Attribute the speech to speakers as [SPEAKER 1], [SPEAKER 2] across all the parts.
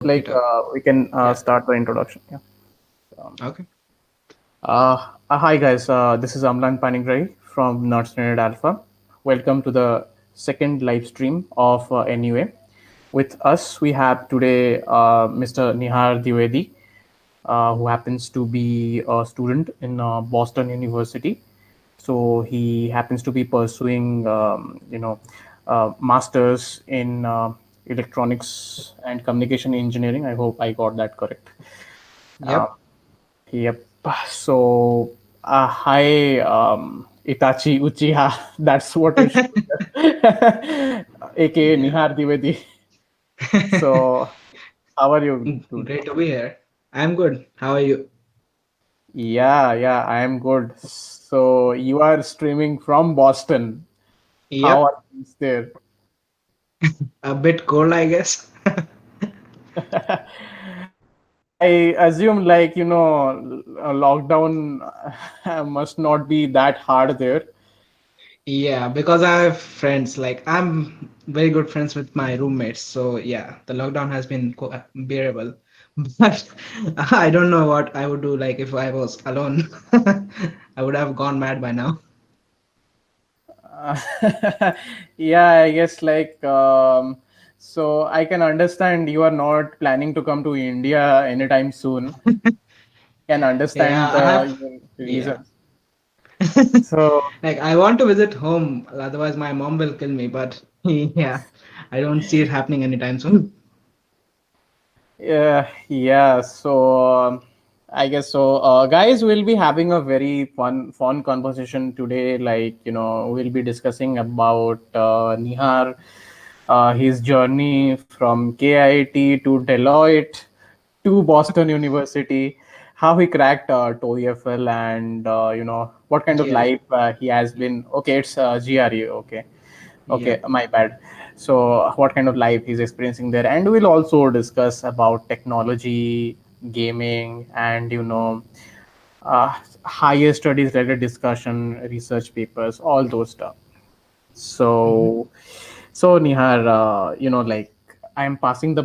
[SPEAKER 1] like
[SPEAKER 2] talk.
[SPEAKER 1] we can
[SPEAKER 2] Yeah.
[SPEAKER 1] start the introduction. Yeah. Um,
[SPEAKER 2] Okay.
[SPEAKER 1] Hi guys, this is Amlan Panigrai from Nerdnet Alpha. Welcome to the second live stream of NUA. With us, we have today Mr. Nihar Dwivedi, who happens to be a student in Boston University. So he happens to be pursuing, masters in electronics and communication engineering. I hope I got that correct. Uh,
[SPEAKER 2] Yep.
[SPEAKER 1] Yep. So, hi, Itachi Uchiha. That's what we should do. AKA
[SPEAKER 2] Yeah.
[SPEAKER 1] Nihar Dwivedi. So, how are you today?
[SPEAKER 2] Great to be here. I'm good. How are you?
[SPEAKER 1] Yeah, I am good. So, you are streaming from Boston. How
[SPEAKER 2] Yep.
[SPEAKER 1] are things there?
[SPEAKER 2] A bit cold, I guess.
[SPEAKER 1] I assume, like, lockdown must not be that hard there.
[SPEAKER 2] Yeah, because I have friends. Like I'm very good friends with my roommates. So yeah, the lockdown has been bearable. But I don't know what I would do like if I was alone. I would have gone mad by now.
[SPEAKER 1] Uh, yeah, I guess so I can understand you are not planning to come to India anytime soon. Can understand
[SPEAKER 2] Yeah, I have.
[SPEAKER 1] your
[SPEAKER 2] Yeah.
[SPEAKER 1] reasons. So
[SPEAKER 2] Like I want to visit home, otherwise my mom will kill me. But yeah, I don't see it happening anytime soon.
[SPEAKER 1] yeah, so I guess so. Guys, we'll be having a very fun conversation today. Like, we'll be discussing about Nihar, his journey from KIT to Deloitte to Boston University, how he cracked TOEFL, and what kind of
[SPEAKER 2] GRE.
[SPEAKER 1] life he has been. Okay, it's GRE. Okay,
[SPEAKER 2] Yep.
[SPEAKER 1] my bad. So, what kind of life he's experiencing there, and we'll also discuss about technology, gaming, and uh, higher studies related discussion, research papers, all those stuff.
[SPEAKER 2] Mhm.
[SPEAKER 1] So, Nihar, like I am passing the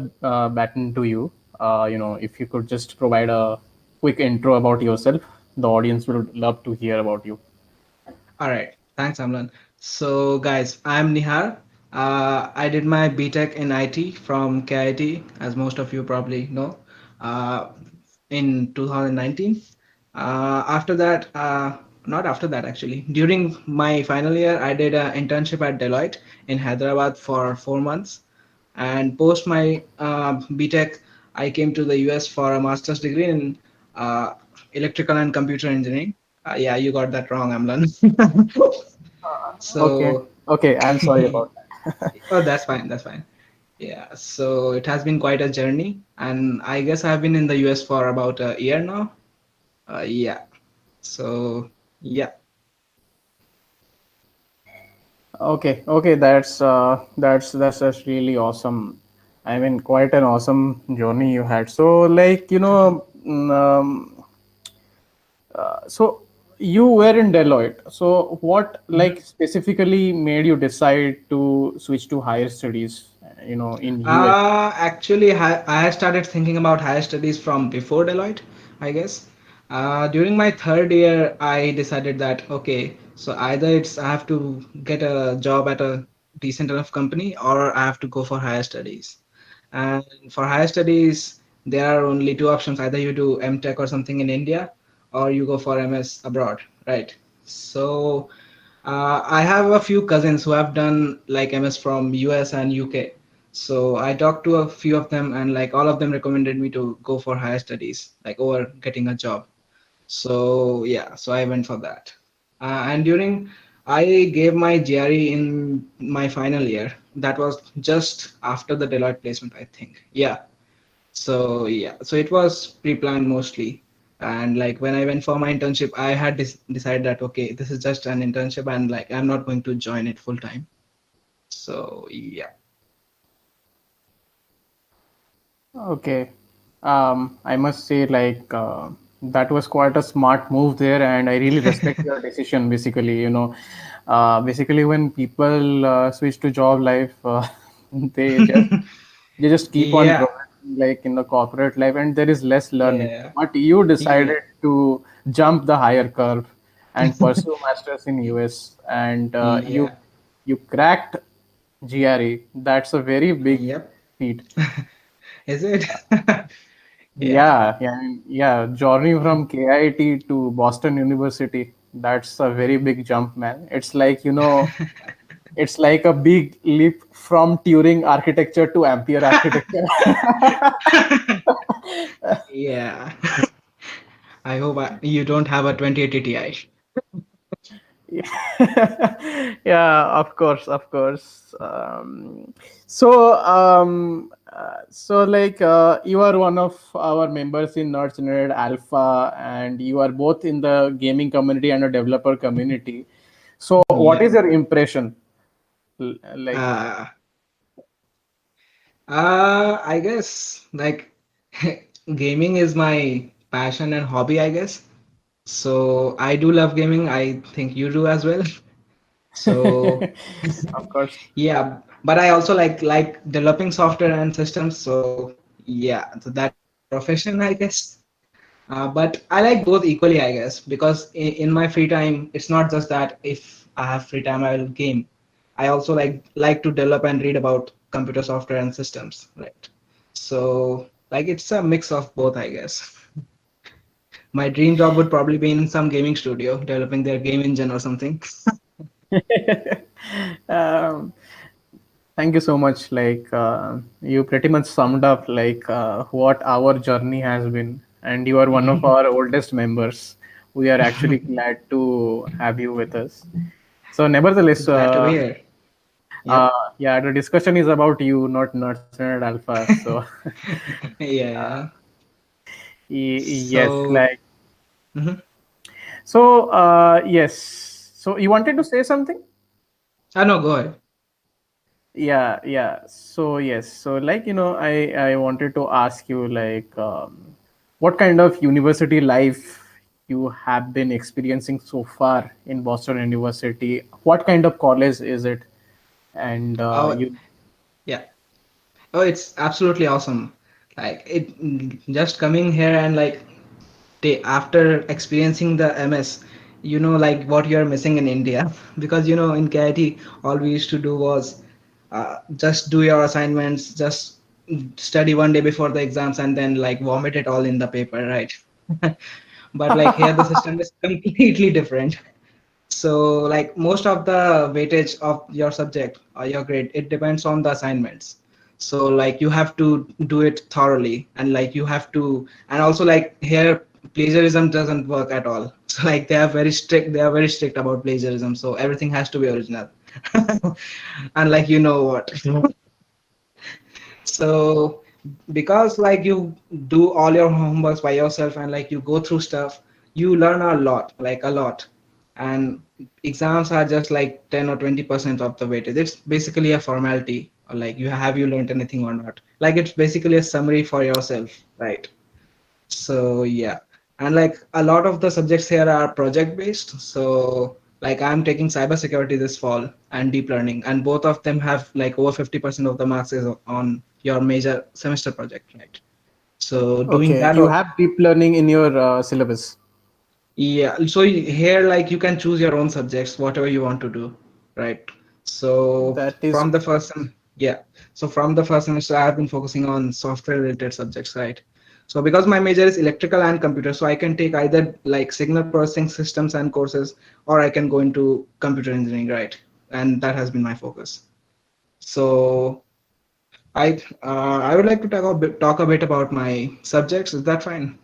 [SPEAKER 1] baton to you. If you could just provide a quick intro about yourself, the audience would love to hear about you.
[SPEAKER 2] All right. Thanks, Amlan. So, guys, I'm Nihar. I did my BTech in IT from KIT, as most of you probably know, uh, in 2019. After that, not after that actually, during my final year, I did an internship at Deloitte in Hyderabad for 4 months. And post my BTech, I came to the US for a master's degree in uh, electrical and computer engineering. Yeah, you got that wrong, Amlan.
[SPEAKER 1] Okay,
[SPEAKER 2] So,
[SPEAKER 1] okay, I'm sorry about that.
[SPEAKER 2] oh, that's fine. That's fine. Yeah, so it has been quite a journey, and I guess I've been in the US for about a year now. Yeah, so yeah.
[SPEAKER 1] Okay, that's really awesome. I mean, quite an awesome journey you had. So, like, so you were in Deloitte. So, what
[SPEAKER 2] Mhm.
[SPEAKER 1] like specifically made you decide to switch to higher studies? In US.
[SPEAKER 2] Actually, I started thinking about higher studies from before Deloitte, I guess. During my third year, I decided that, okay, so either it's I have to get a job at a decent enough company or I have to go for higher studies. And for higher studies, there are only two options. Either you do MTech or something in India, or you go for MS abroad, right? So I have a few cousins who have done like MS from US and UK. So I talked to a few of them, and like all of them recommended me to go for higher studies, like over getting a job. So yeah, so I went for that. And during I gave my GRE in my final year. That was just after the Deloitte placement, I think. Yeah. So yeah, so it was pre-planned mostly. And like when I went for my internship, I had decided that okay, this is just an internship, and like I'm not going to join it full time. So yeah.
[SPEAKER 1] Okay. I must say, like, that was quite a smart move there, and I really respect your decision. Basically, basically when people switch to job life, they just they just keep on
[SPEAKER 2] Yeah.
[SPEAKER 1] progressing. like in the corporate life, and there is less learning.
[SPEAKER 2] Yeah.
[SPEAKER 1] But you
[SPEAKER 2] Yeah.
[SPEAKER 1] decided to jump the higher curve and pursue masters in US, and
[SPEAKER 2] Yeah.
[SPEAKER 1] you cracked GRE. That's a very big
[SPEAKER 2] Yep.
[SPEAKER 1] feat.
[SPEAKER 2] Is it? Yeah.
[SPEAKER 1] Yeah. Journey from KIT to Boston University. That's a very big jump, man. It's like, it's like a big leap from Turing architecture to Ampere architecture.
[SPEAKER 2] Yeah. I hope you don't have a 2080 Ti.
[SPEAKER 1] Yeah, of course, of course. So like you are one of our members in Nerds Nerd Alpha, and you are both in the gaming community and a developer community. So what is
[SPEAKER 2] Yep.
[SPEAKER 1] your impression? Like,
[SPEAKER 2] Uh, I guess like gaming is my passion and hobby, I guess. So I do love gaming. I think you do as well. So
[SPEAKER 1] of course.
[SPEAKER 2] yeah, but I also like developing software and systems. So yeah, so that's my profession, I guess. But I like both equally, I guess, because in my free time, it's not just that if I have free time, I will game. I also like to develop and read about computer software and systems, right? So like it's a mix of both, I guess. My dream job would probably be in some gaming studio, developing their game engine or something.
[SPEAKER 1] um, Thank you so much. Like you pretty much summed up like what our journey has been, and you are one of our oldest members. We are actually glad to have you with us. So, nevertheless,
[SPEAKER 2] Glad to be here.
[SPEAKER 1] uh,
[SPEAKER 2] Yep.
[SPEAKER 1] yeah, the discussion is about you, not Nerdnet Alpha. So,
[SPEAKER 2] Yeah.
[SPEAKER 1] yes,
[SPEAKER 2] So,
[SPEAKER 1] like
[SPEAKER 2] mhm.
[SPEAKER 1] so. Yes. So, you wanted to say something?
[SPEAKER 2] No, go ahead.
[SPEAKER 1] Yeah. So yes, so like I wanted to ask you like what kind of university life you have been experiencing so far in Boston University? What kind of college is it? And
[SPEAKER 2] Oh,
[SPEAKER 1] you
[SPEAKER 2] yeah. Oh, it's absolutely awesome. Like just coming here and like after experiencing the MS, you know, like what you're missing in India. Because you know, in KIT, all we used to do was just do your assignments, just study one day before the exams, and then like vomit it all in the paper, right? But like here, the system is completely different. So like most of the weightage of your subject or your grade, it depends on the assignments. So like you have to do it thoroughly, and like you have to, and also like here plagiarism doesn't work at all. So like they are very strict about plagiarism. So everything has to be original. And like you know what. So because like you do all your homeworks by yourself and like you go through stuff, you learn a lot, like a lot. And exams are just like 10 or 20% of the weightage. It's basically a formality, or like you learned anything or not. Like it's basically a summary for yourself, right? So yeah, and like a lot of the subjects here are project based. So like I'm taking cybersecurity this fall and deep learning, and both of them have like over 50% of the marks is on your major semester project, right? So doing
[SPEAKER 1] okay?
[SPEAKER 2] that,
[SPEAKER 1] You have deep learning in your syllabus.
[SPEAKER 2] yeah. So here like you can choose your own subjects, whatever you want to do, right? So
[SPEAKER 1] That is
[SPEAKER 2] from the yeah. So from the first semester, I have been focusing on software related subjects, right? So because my major is electrical and computer, so I can take either like signal processing systems and courses, or I can go into computer engineering, right? And that has been my focus. So I would like to talk a bit about my subjects. Is that fine?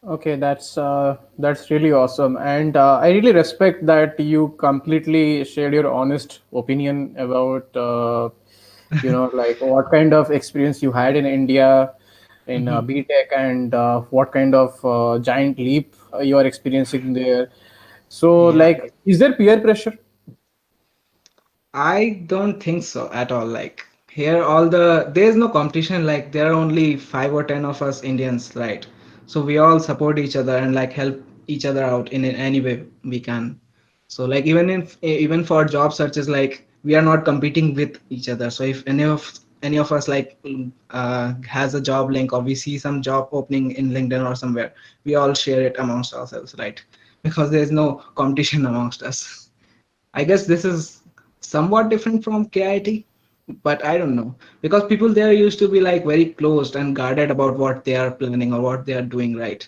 [SPEAKER 1] okay. That's really awesome, and I really respect that you completely shared your honest opinion about like what kind of experience you had in India in BTech, and what kind of giant leap you are experiencing there. So,
[SPEAKER 2] Yeah.
[SPEAKER 1] like, is there peer pressure?
[SPEAKER 2] I don't think so at all. Like here, there's no competition. Like there are only 5 or 10 of us Indians, right? So we all support each other and like help each other out in any way we can. So like even for job searches, like we are not competing with each other. So if any of us like has a job link, or we see some job opening in LinkedIn or somewhere, we all share it amongst ourselves, right? Because there is no competition amongst us. I guess this is somewhat different from KIT, but I don't know, because people there used to be like very closed and guarded about what they are planning or what they are doing, right?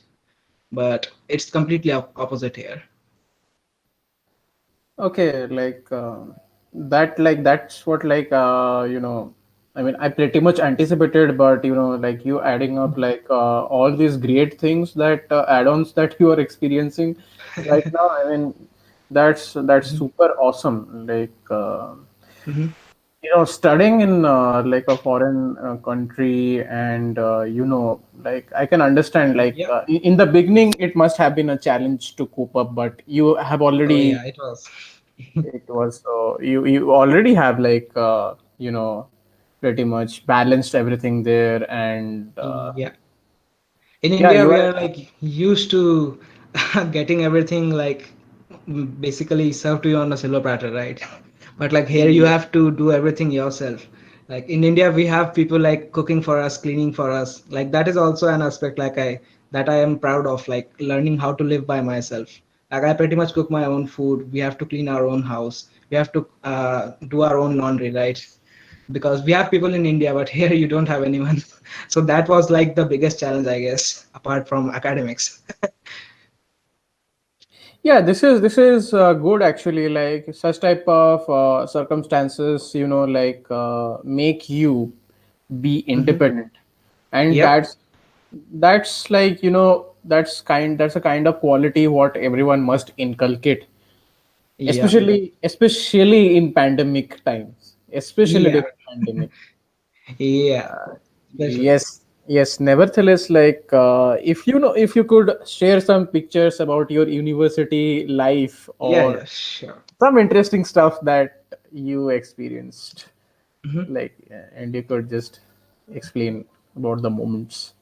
[SPEAKER 2] But it's completely opposite here.
[SPEAKER 1] Okay, that's what I mean, I pretty much anticipated, but like you adding up like all these great things that add-ons that you are experiencing right now. I mean, that's
[SPEAKER 2] Mhm.
[SPEAKER 1] super awesome.
[SPEAKER 2] Mhm.
[SPEAKER 1] Studying in like a foreign country, and like I can understand, like
[SPEAKER 2] Yep.
[SPEAKER 1] in the beginning it must have been a challenge to cope up, but you have
[SPEAKER 2] Oh
[SPEAKER 1] already
[SPEAKER 2] yeah, it was.
[SPEAKER 1] it was you already have like pretty much balanced everything there, and
[SPEAKER 2] Yeah. In
[SPEAKER 1] yeah,
[SPEAKER 2] India,
[SPEAKER 1] you
[SPEAKER 2] we
[SPEAKER 1] are.
[SPEAKER 2] are like used to getting everything like basically served to you on a silver platter, right? But like here, you
[SPEAKER 1] Yeah.
[SPEAKER 2] have to do everything yourself. Like in India, we have people like cooking for us, cleaning for us. Like that is also an aspect that I am proud of, like learning how to live by myself. Like I pretty much cook my own food. We have to clean our own house. We have to do our own laundry, right? Because we have people in India, but here you don't have anyone. So that was like the biggest challenge, I guess, apart from academics.
[SPEAKER 1] Yeah, this is good actually. Like such type of circumstances, make you be
[SPEAKER 2] Hmm.
[SPEAKER 1] independent, and
[SPEAKER 2] Yep.
[SPEAKER 1] that's like that's a kind of quality what everyone must inculcate,
[SPEAKER 2] Yeah.
[SPEAKER 1] especially in pandemic times, especially
[SPEAKER 2] Yeah.
[SPEAKER 1] during pandemic.
[SPEAKER 2] Yeah. Especially.
[SPEAKER 1] Yes, yes. Nevertheless, like if you could share some pictures about your university life,
[SPEAKER 2] Yeah.
[SPEAKER 1] or
[SPEAKER 2] Yeah. Sure.
[SPEAKER 1] some interesting stuff that you experienced,
[SPEAKER 2] Hmm.
[SPEAKER 1] like, and you could just explain about the moments.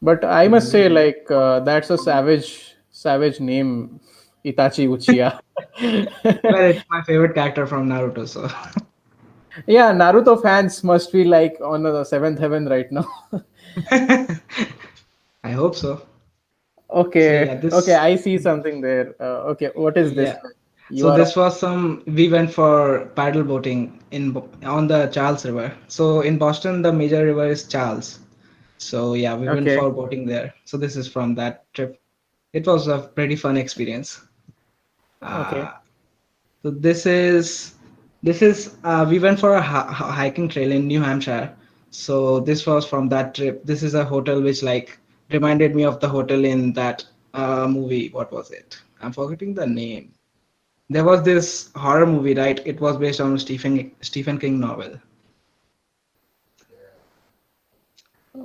[SPEAKER 1] But I must say, like, that's a savage name, Itachi Uchiha.
[SPEAKER 2] Well, it's my favorite character from Naruto, so
[SPEAKER 1] Yeah, Naruto fans must be like on the seventh heaven right now.
[SPEAKER 2] I hope so. So
[SPEAKER 1] Okay,
[SPEAKER 2] yeah,
[SPEAKER 1] okay,
[SPEAKER 2] this
[SPEAKER 1] I see something there. Okay, what is this?
[SPEAKER 2] yeah.
[SPEAKER 1] You
[SPEAKER 2] So
[SPEAKER 1] are
[SPEAKER 2] this was some we went for paddle boating on the Charles River. So in Boston, the major river is Charles. So yeah, we went
[SPEAKER 1] okay,
[SPEAKER 2] for boating there. So this is from that trip. It was a pretty fun experience.
[SPEAKER 1] okay,
[SPEAKER 2] Uh, so this is we went for a hiking trail in New Hampshire. So this was from that trip. This is a hotel which like reminded me of the hotel in that movie. What was it? I'm forgetting the name. There was this horror movie, right? It was based on a Stephen King novel.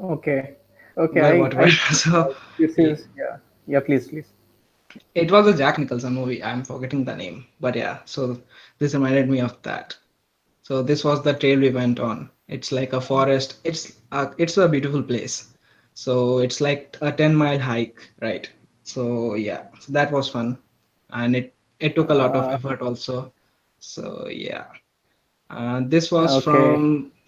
[SPEAKER 1] okay, okay.
[SPEAKER 2] Well,
[SPEAKER 1] I
[SPEAKER 2] whatever.
[SPEAKER 1] think
[SPEAKER 2] So
[SPEAKER 1] like this
[SPEAKER 2] yeah,
[SPEAKER 1] is, yeah, yeah. Please, please.
[SPEAKER 2] it was a Jack Nicholson movie. I'm forgetting the name, but yeah. So this reminded me of that. So this was the trail we went on. It's like a forest. It's a beautiful place. So it's like a 10-mile hike, right? So yeah, so that was fun, and it took a lot of
[SPEAKER 1] Uh,
[SPEAKER 2] effort also. So yeah.
[SPEAKER 1] okay,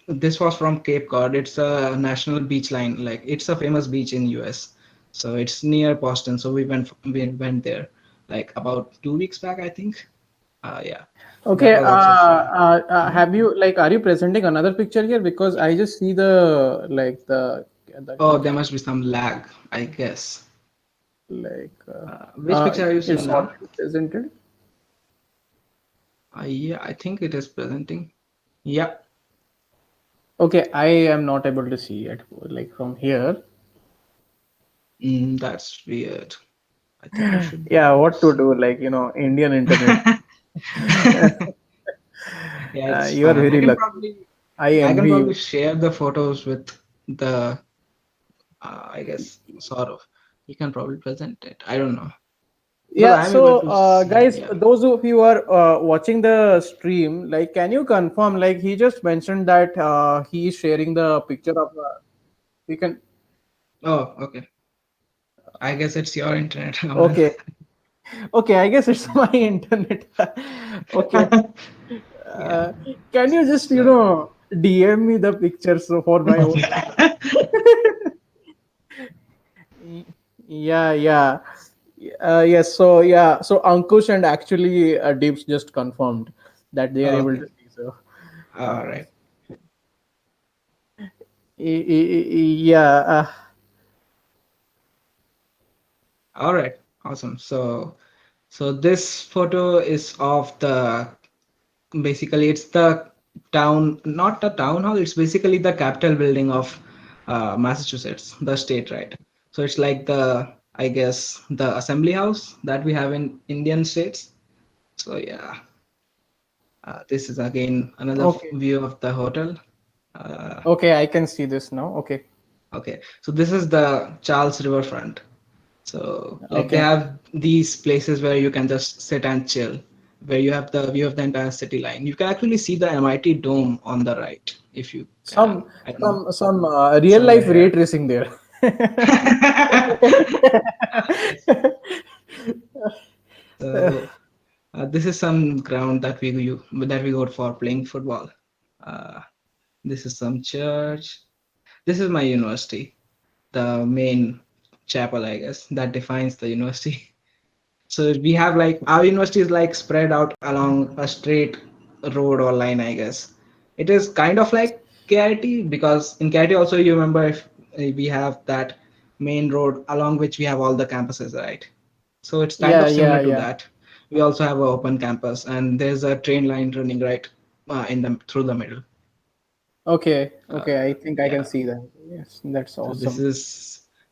[SPEAKER 2] This was from Cape Cod. It's a national beach line. Like it's a famous beach in US. So it's near Boston. So we went there like about 2 weeks back, I think. Yeah. So that
[SPEAKER 1] okay.
[SPEAKER 2] was also fun. Mhm.
[SPEAKER 1] Have you like? Are you presenting another picture here? Because I just see the like
[SPEAKER 2] Oh,
[SPEAKER 1] the
[SPEAKER 2] there must be some lag, I guess.
[SPEAKER 1] like
[SPEAKER 2] Which picture are you seeing
[SPEAKER 1] it's
[SPEAKER 2] now?
[SPEAKER 1] already presented.
[SPEAKER 2] Yeah, I think it is presenting. Yeah.
[SPEAKER 1] Okay, I am not able to see it like from here.
[SPEAKER 2] That's weird. I think you should be
[SPEAKER 1] Yeah,
[SPEAKER 2] able to
[SPEAKER 1] what to
[SPEAKER 2] see.
[SPEAKER 1] do? Like, Indian internet.
[SPEAKER 2] Yeah, it's
[SPEAKER 1] You are
[SPEAKER 2] fine.
[SPEAKER 1] very lucky. I
[SPEAKER 2] I can
[SPEAKER 1] envy
[SPEAKER 2] probably
[SPEAKER 1] you.
[SPEAKER 2] share the photos with the I guess sort of. You can probably present it. I don't know because
[SPEAKER 1] Yeah,
[SPEAKER 2] I'm able
[SPEAKER 1] so
[SPEAKER 2] to see.
[SPEAKER 1] guys,
[SPEAKER 2] Yeah.
[SPEAKER 1] those of you who are watching the stream, like, can you confirm? Like, he just mentioned that he is sharing the picture of. We can.
[SPEAKER 2] Oh, okay. I guess it's your internet.
[SPEAKER 1] Okay. Okay, I guess it's my internet. Okay.
[SPEAKER 2] Yeah.
[SPEAKER 1] Uh, can you just,
[SPEAKER 2] So.
[SPEAKER 1] DM me the pictures for my own? Y- Yeah, yeah. Yes, so yeah, so Ankush and actually Deeps just confirmed that they are able to
[SPEAKER 2] Okay.
[SPEAKER 1] see. So,
[SPEAKER 2] All
[SPEAKER 1] uh,
[SPEAKER 2] right.
[SPEAKER 1] yeah,
[SPEAKER 2] All right. Awesome. So this photo is of the, basically it's the town, not the town hall, it's basically the capitol building of Massachusetts, the state, right? So it's like the, I guess, the assembly house that we have in Indian states. So yeah, this is again another
[SPEAKER 1] okay,
[SPEAKER 2] view of the hotel. uh,
[SPEAKER 1] okay, I can see this now. Okay,
[SPEAKER 2] okay, so this is the Charles riverfront. So like they
[SPEAKER 1] okay,
[SPEAKER 2] have these places where you can just sit and chill, where you have the view of the entire city line. You can actually see the MIT dome on the right, if you can.
[SPEAKER 1] some
[SPEAKER 2] I don't know,
[SPEAKER 1] some real
[SPEAKER 2] somewhere
[SPEAKER 1] life ray
[SPEAKER 2] here.
[SPEAKER 1] tracing there.
[SPEAKER 2] Yes. So this is some ground that we go for playing football. Uh, this is some church. This is my university, the main chapel, I guess, that defines the university. So we have like our university is like spread out along a straight road or line, I guess. It is kind of like KIT, because in KIT also you remember, if we have that main road along which we have all the campuses, right? So it's kind
[SPEAKER 1] Yeah,
[SPEAKER 2] of
[SPEAKER 1] yeah,
[SPEAKER 2] similar to
[SPEAKER 1] yeah.
[SPEAKER 2] that. We also have an open campus, and there's a train line running right in the through the middle.
[SPEAKER 1] Okay, okay. I think I can
[SPEAKER 2] Yeah.
[SPEAKER 1] see that. Yes, that's
[SPEAKER 2] So
[SPEAKER 1] awesome.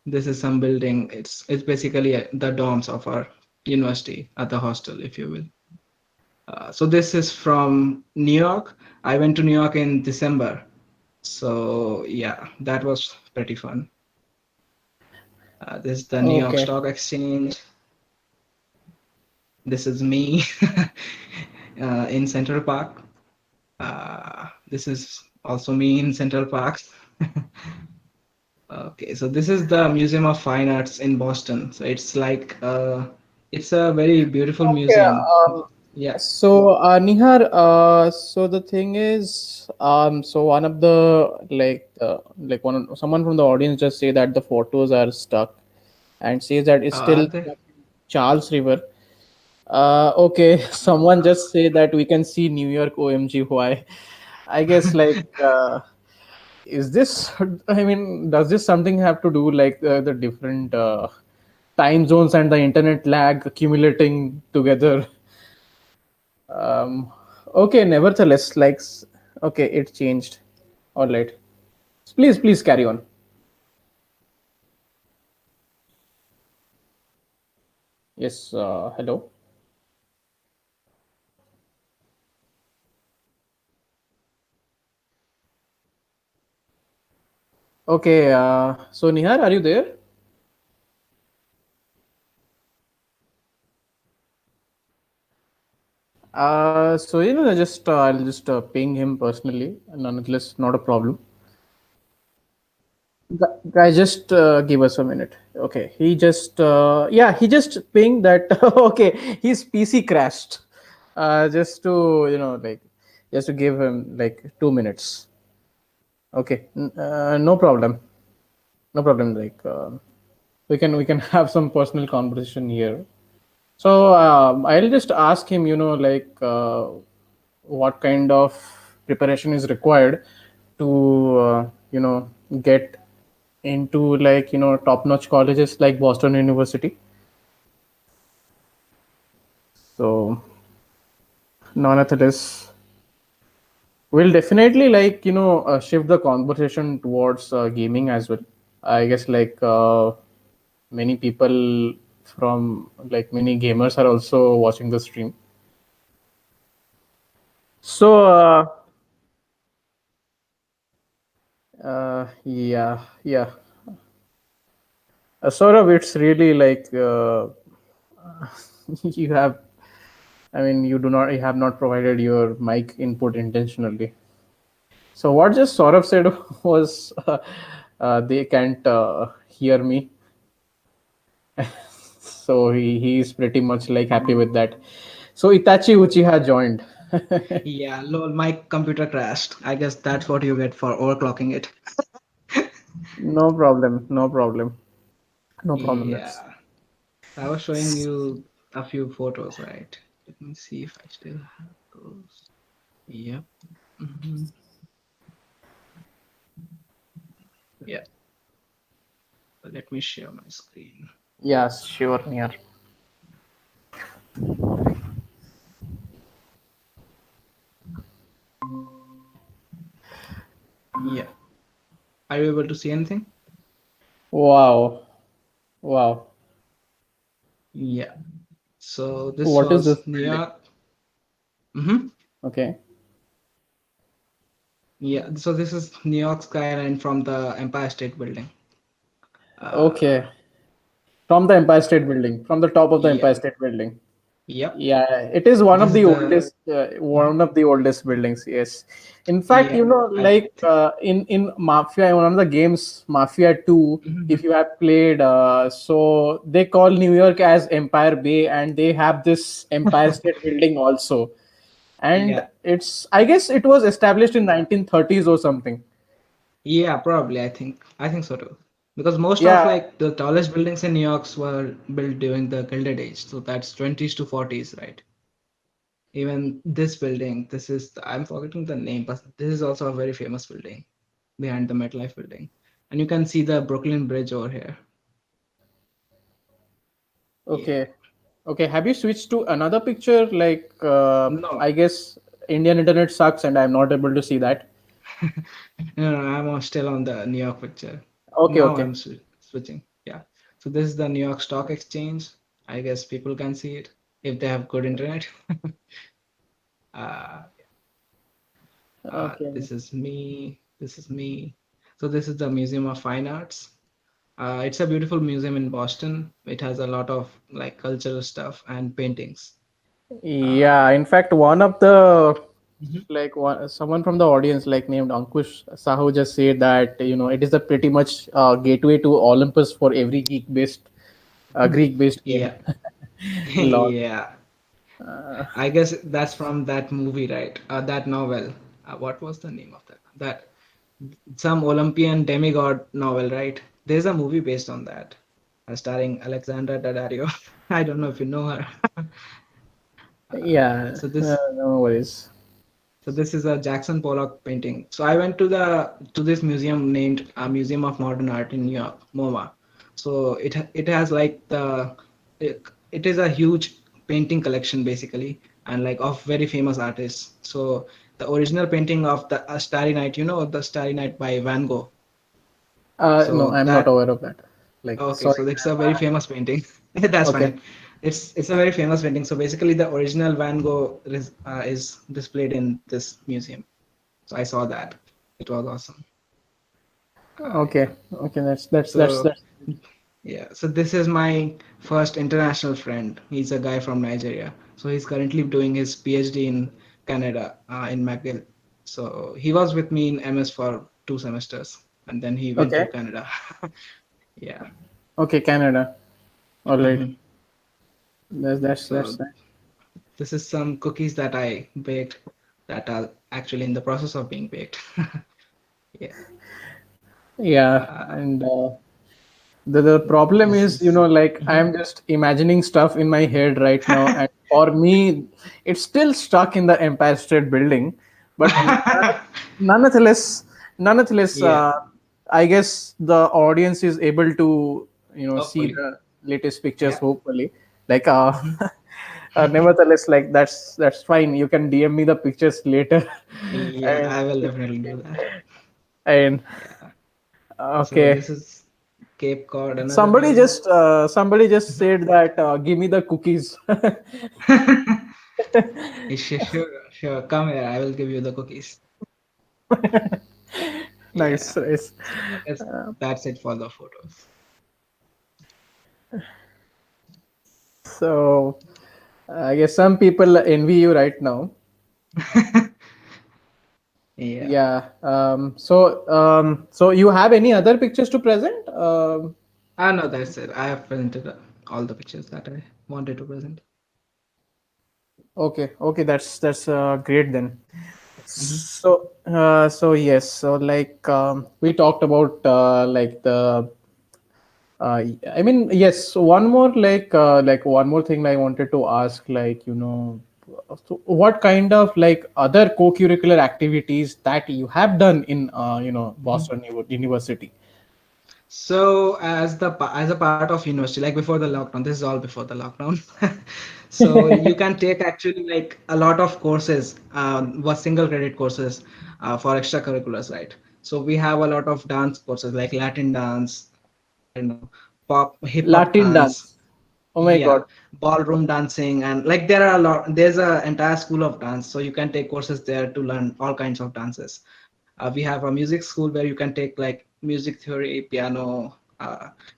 [SPEAKER 2] this is some building. It's basically the dorms of our university, at the hostel, if you will. So this is from New York. I went to New York in December. So yeah, that was pretty fun. This is the New York
[SPEAKER 1] Okay,
[SPEAKER 2] Stock Exchange. This is me in Central Park. This is also me in Central Park. Okay, so this is the Museum of Fine Arts in Boston. So it's a very beautiful
[SPEAKER 1] okay.
[SPEAKER 2] museum. Yeah.
[SPEAKER 1] So Nihar, so the thing is, so one of the someone from the audience just say that the photos are stuck, and says that it's
[SPEAKER 2] Are
[SPEAKER 1] still
[SPEAKER 2] they?
[SPEAKER 1] stuck in Charles River. Okay, someone just say that we can see New York. OMG, why? I guess is this? I mean, does this something have to do like the different time zones and the internet lag accumulating together? Um, okay, nevertheless, okay, it changed. All right, please carry on. Yes, hello. Okay, so Nihar, are you there? So just I'll just ping him personally, nonetheless, not a problem. Guys, just give us a minute. Okay, he just pinged that. Okay, his PC crashed. Just to just to give him like 2 minutes. Okay, no problem, no problem. We can have some personal conversation here. So I'll just ask him, what kind of preparation is required to get into top-notch colleges like Boston University. So nonetheless, we'll definitely shift the conversation towards gaming as well. I guess many people from many gamers are also watching the stream. So yeah, yeah. Saurabh, it's really you have. I mean, you have not provided your mic input intentionally. So what just Saurabh said was they can't hear me. so he's pretty much like happy with that. So Itachi Uchiha joined.
[SPEAKER 2] Yeah, lol, my computer crashed. I guess that's what you get for overclocking it.
[SPEAKER 1] No problem, no problem, no problem. That's
[SPEAKER 2] Yeah, I was showing you a few photos, right? Let me see if I still have those. Yep. hmm Yeah, let me share my screen.
[SPEAKER 1] yes, sure, Nihar.
[SPEAKER 2] Yeah, are you able to see anything?
[SPEAKER 1] Wow, wow.
[SPEAKER 2] Yeah, so this
[SPEAKER 1] What is
[SPEAKER 2] was
[SPEAKER 1] this
[SPEAKER 2] New
[SPEAKER 1] building?
[SPEAKER 2] York. hmm
[SPEAKER 1] Okay,
[SPEAKER 2] Yeah, so this is New York skyline from the Empire State Building.
[SPEAKER 1] okay.
[SPEAKER 2] Uh,
[SPEAKER 1] From the Empire State Building, from the top of the
[SPEAKER 2] yeah,
[SPEAKER 1] Empire State Building.
[SPEAKER 2] yep.
[SPEAKER 1] Yeah, it is one
[SPEAKER 2] This
[SPEAKER 1] of
[SPEAKER 2] is
[SPEAKER 1] the
[SPEAKER 2] the.
[SPEAKER 1] oldest,
[SPEAKER 2] Mhm.
[SPEAKER 1] one of the oldest buildings. Yes, in fact,
[SPEAKER 2] Yeah, I
[SPEAKER 1] like
[SPEAKER 2] think.
[SPEAKER 1] in Mafia, one of the games, Mafia Two. If
[SPEAKER 2] Mhm.
[SPEAKER 1] you have played, so they call New York as Empire Bay, and they have this Empire State Building also. And
[SPEAKER 2] Yeah,
[SPEAKER 1] it's, I guess, it was established in 1930s or something.
[SPEAKER 2] yeah, probably. I think so too. Because most of
[SPEAKER 1] Yeah,
[SPEAKER 2] like the tallest buildings in New York were built during the Gilded Age, so that's 20s to 40s, right? Even this building, this is I'm forgetting the name, but this is also a very famous building behind the MetLife building, and you can see the Brooklyn Bridge over here. Yeah.
[SPEAKER 1] okay. Okay, have you switched to another picture? Like,
[SPEAKER 2] No,
[SPEAKER 1] I guess Indian internet sucks and I'm not able to see that.
[SPEAKER 2] no, I'm still on the New York picture.
[SPEAKER 1] Okay,
[SPEAKER 2] Now
[SPEAKER 1] okay.
[SPEAKER 2] I'm switching. Yeah. So this is the New York Stock Exchange. I guess people can see it if they have good internet. uh,
[SPEAKER 1] Okay.
[SPEAKER 2] this is me. This is me. So this is the Museum of Fine Arts. It's a beautiful museum in Boston. It has a lot of like cultural stuff and paintings. Uh,
[SPEAKER 1] Yeah, in fact, one of the
[SPEAKER 2] Mhm.
[SPEAKER 1] like someone from the audience, like named Ankush Sahu, just said that it is a pretty much gateway to Olympus for every Greek-based game.
[SPEAKER 2] Yeah.
[SPEAKER 1] Lol.
[SPEAKER 2] Yeah.
[SPEAKER 1] Uh,
[SPEAKER 2] I guess that's from that movie, right? That novel. What was the name of that? That some Olympian demigod novel, right? There's a movie based on that, starring Alexandra Daddario. I don't know if you know her.
[SPEAKER 1] yeah,
[SPEAKER 2] So this
[SPEAKER 1] no worries.
[SPEAKER 2] So this is a Jackson Pollock painting. So I went to this museum named Museum of Modern Art in New York, MoMA. So it has like it is a huge painting collection basically, and like of very famous artists. So the original painting of the Starry Night, the Starry Night by Van Gogh.
[SPEAKER 1] No,
[SPEAKER 2] So
[SPEAKER 1] I'm not
[SPEAKER 2] that
[SPEAKER 1] aware of that. Like,
[SPEAKER 2] Okay,
[SPEAKER 1] sorry.
[SPEAKER 2] so it's a very famous painting. That's
[SPEAKER 1] Okay.
[SPEAKER 2] fine. It's a very famous painting. So basically, the original Van Gogh is displayed in this museum. So I saw that. It was awesome.
[SPEAKER 1] Okay.
[SPEAKER 2] Yeah.
[SPEAKER 1] Okay. That's
[SPEAKER 2] So
[SPEAKER 1] that's.
[SPEAKER 2] yeah. So this is my first international friend. He's a guy from Nigeria. So he's currently doing his PhD in Canada, in McGill. So he was with me in MS for 2 semesters, and then he went to
[SPEAKER 1] Okay.
[SPEAKER 2] Canada. Yeah.
[SPEAKER 1] Okay. Canada. All right.
[SPEAKER 2] Mhm.
[SPEAKER 1] That's
[SPEAKER 2] So
[SPEAKER 1] nice.
[SPEAKER 2] this is some cookies that I baked that are actually in the process of being baked. Yeah.
[SPEAKER 1] Yeah,
[SPEAKER 2] Uh,
[SPEAKER 1] and the problem
[SPEAKER 2] this
[SPEAKER 1] is,
[SPEAKER 2] is.
[SPEAKER 1] like
[SPEAKER 2] Mhm.
[SPEAKER 1] I'm just imagining stuff in my head right now, and for me, it's still stuck in the Empire State Building. But nonetheless, nonetheless,
[SPEAKER 2] Yeah.
[SPEAKER 1] I guess the audience is able to, see
[SPEAKER 2] Hopefully.
[SPEAKER 1] the latest pictures.
[SPEAKER 2] Yeah.
[SPEAKER 1] Hopefully, like
[SPEAKER 2] Mhm.
[SPEAKER 1] nevertheless, like that's fine. You can DM me the pictures later,
[SPEAKER 2] Yeah,
[SPEAKER 1] and
[SPEAKER 2] I will definitely do that.
[SPEAKER 1] and
[SPEAKER 2] Yeah. So
[SPEAKER 1] okay.
[SPEAKER 2] this is Cape Cod, another museum.
[SPEAKER 1] Somebody just said that give me the cookies.
[SPEAKER 2] Sure, sure. Come here. I will give you the cookies.
[SPEAKER 1] Nice,
[SPEAKER 2] Yeah.
[SPEAKER 1] nice.
[SPEAKER 2] So I guess that's it for the photos.
[SPEAKER 1] So I guess some people envy you right now.
[SPEAKER 2] Yeah.
[SPEAKER 1] Yeah. So you have any other pictures to present?
[SPEAKER 2] Ah, no, that's it. I have presented. all the pictures that I wanted to present.
[SPEAKER 1] Okay, okay, that's great then.
[SPEAKER 2] Hmm.
[SPEAKER 1] So yes, so like we talked about like the I mean, yes. So one more like one more thing I wanted to ask, like so what kind of like other co-curricular activities that you have done in Boston University?
[SPEAKER 2] So as a part of university, like before the lockdown, this is all before the lockdown. So you can take actually like a lot of courses, was single credit courses for extracurriculars, right? So we have a lot of dance courses like Latin dance, pop, hip hop
[SPEAKER 1] Latin
[SPEAKER 2] dance,
[SPEAKER 1] dance. Oh my
[SPEAKER 2] yeah,
[SPEAKER 1] God.
[SPEAKER 2] ballroom dancing, and like there are a lot. There's a entire school of dance, so you can take courses there to learn all kinds of dances. We have a music school where you can take like music theory, piano,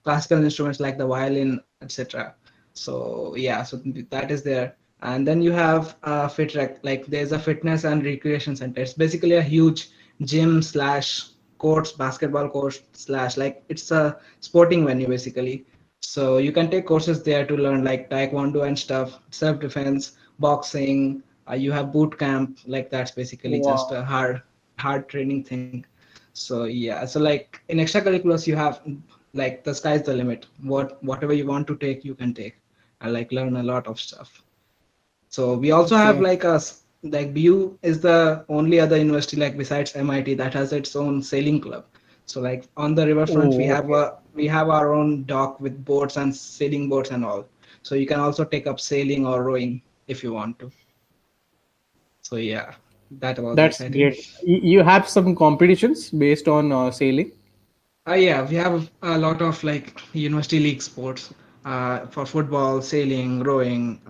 [SPEAKER 2] classical instruments like the violin, etc. So yeah, so that is there. And then you have FitRec, like there's a fitness and recreation center. It's basically a huge gym slash courts, basketball court slash like it's a sporting venue basically. So you can take courses there to learn like taekwondo and stuff, self defense, boxing. You have boot camp, like that's basically just
[SPEAKER 1] Wow.
[SPEAKER 2] a hard training thing. So yeah, so like in extracurriculars you have like the sky's the limit. Whatever you want to take, you can take and like learn a lot of stuff. So we also have
[SPEAKER 1] Okay.
[SPEAKER 2] like like BU is the only other university like besides MIT that has its own sailing club. So like on the riverfront
[SPEAKER 1] Oh, okay.
[SPEAKER 2] we have our own dock with boats and sailing boats and all. So you can also take up sailing or rowing if you want to. So yeah, that was
[SPEAKER 1] That's
[SPEAKER 2] exciting.
[SPEAKER 1] great. You have some competitions based on sailing.
[SPEAKER 2] Yeah, we have a lot of like university league sports for football, sailing, rowing,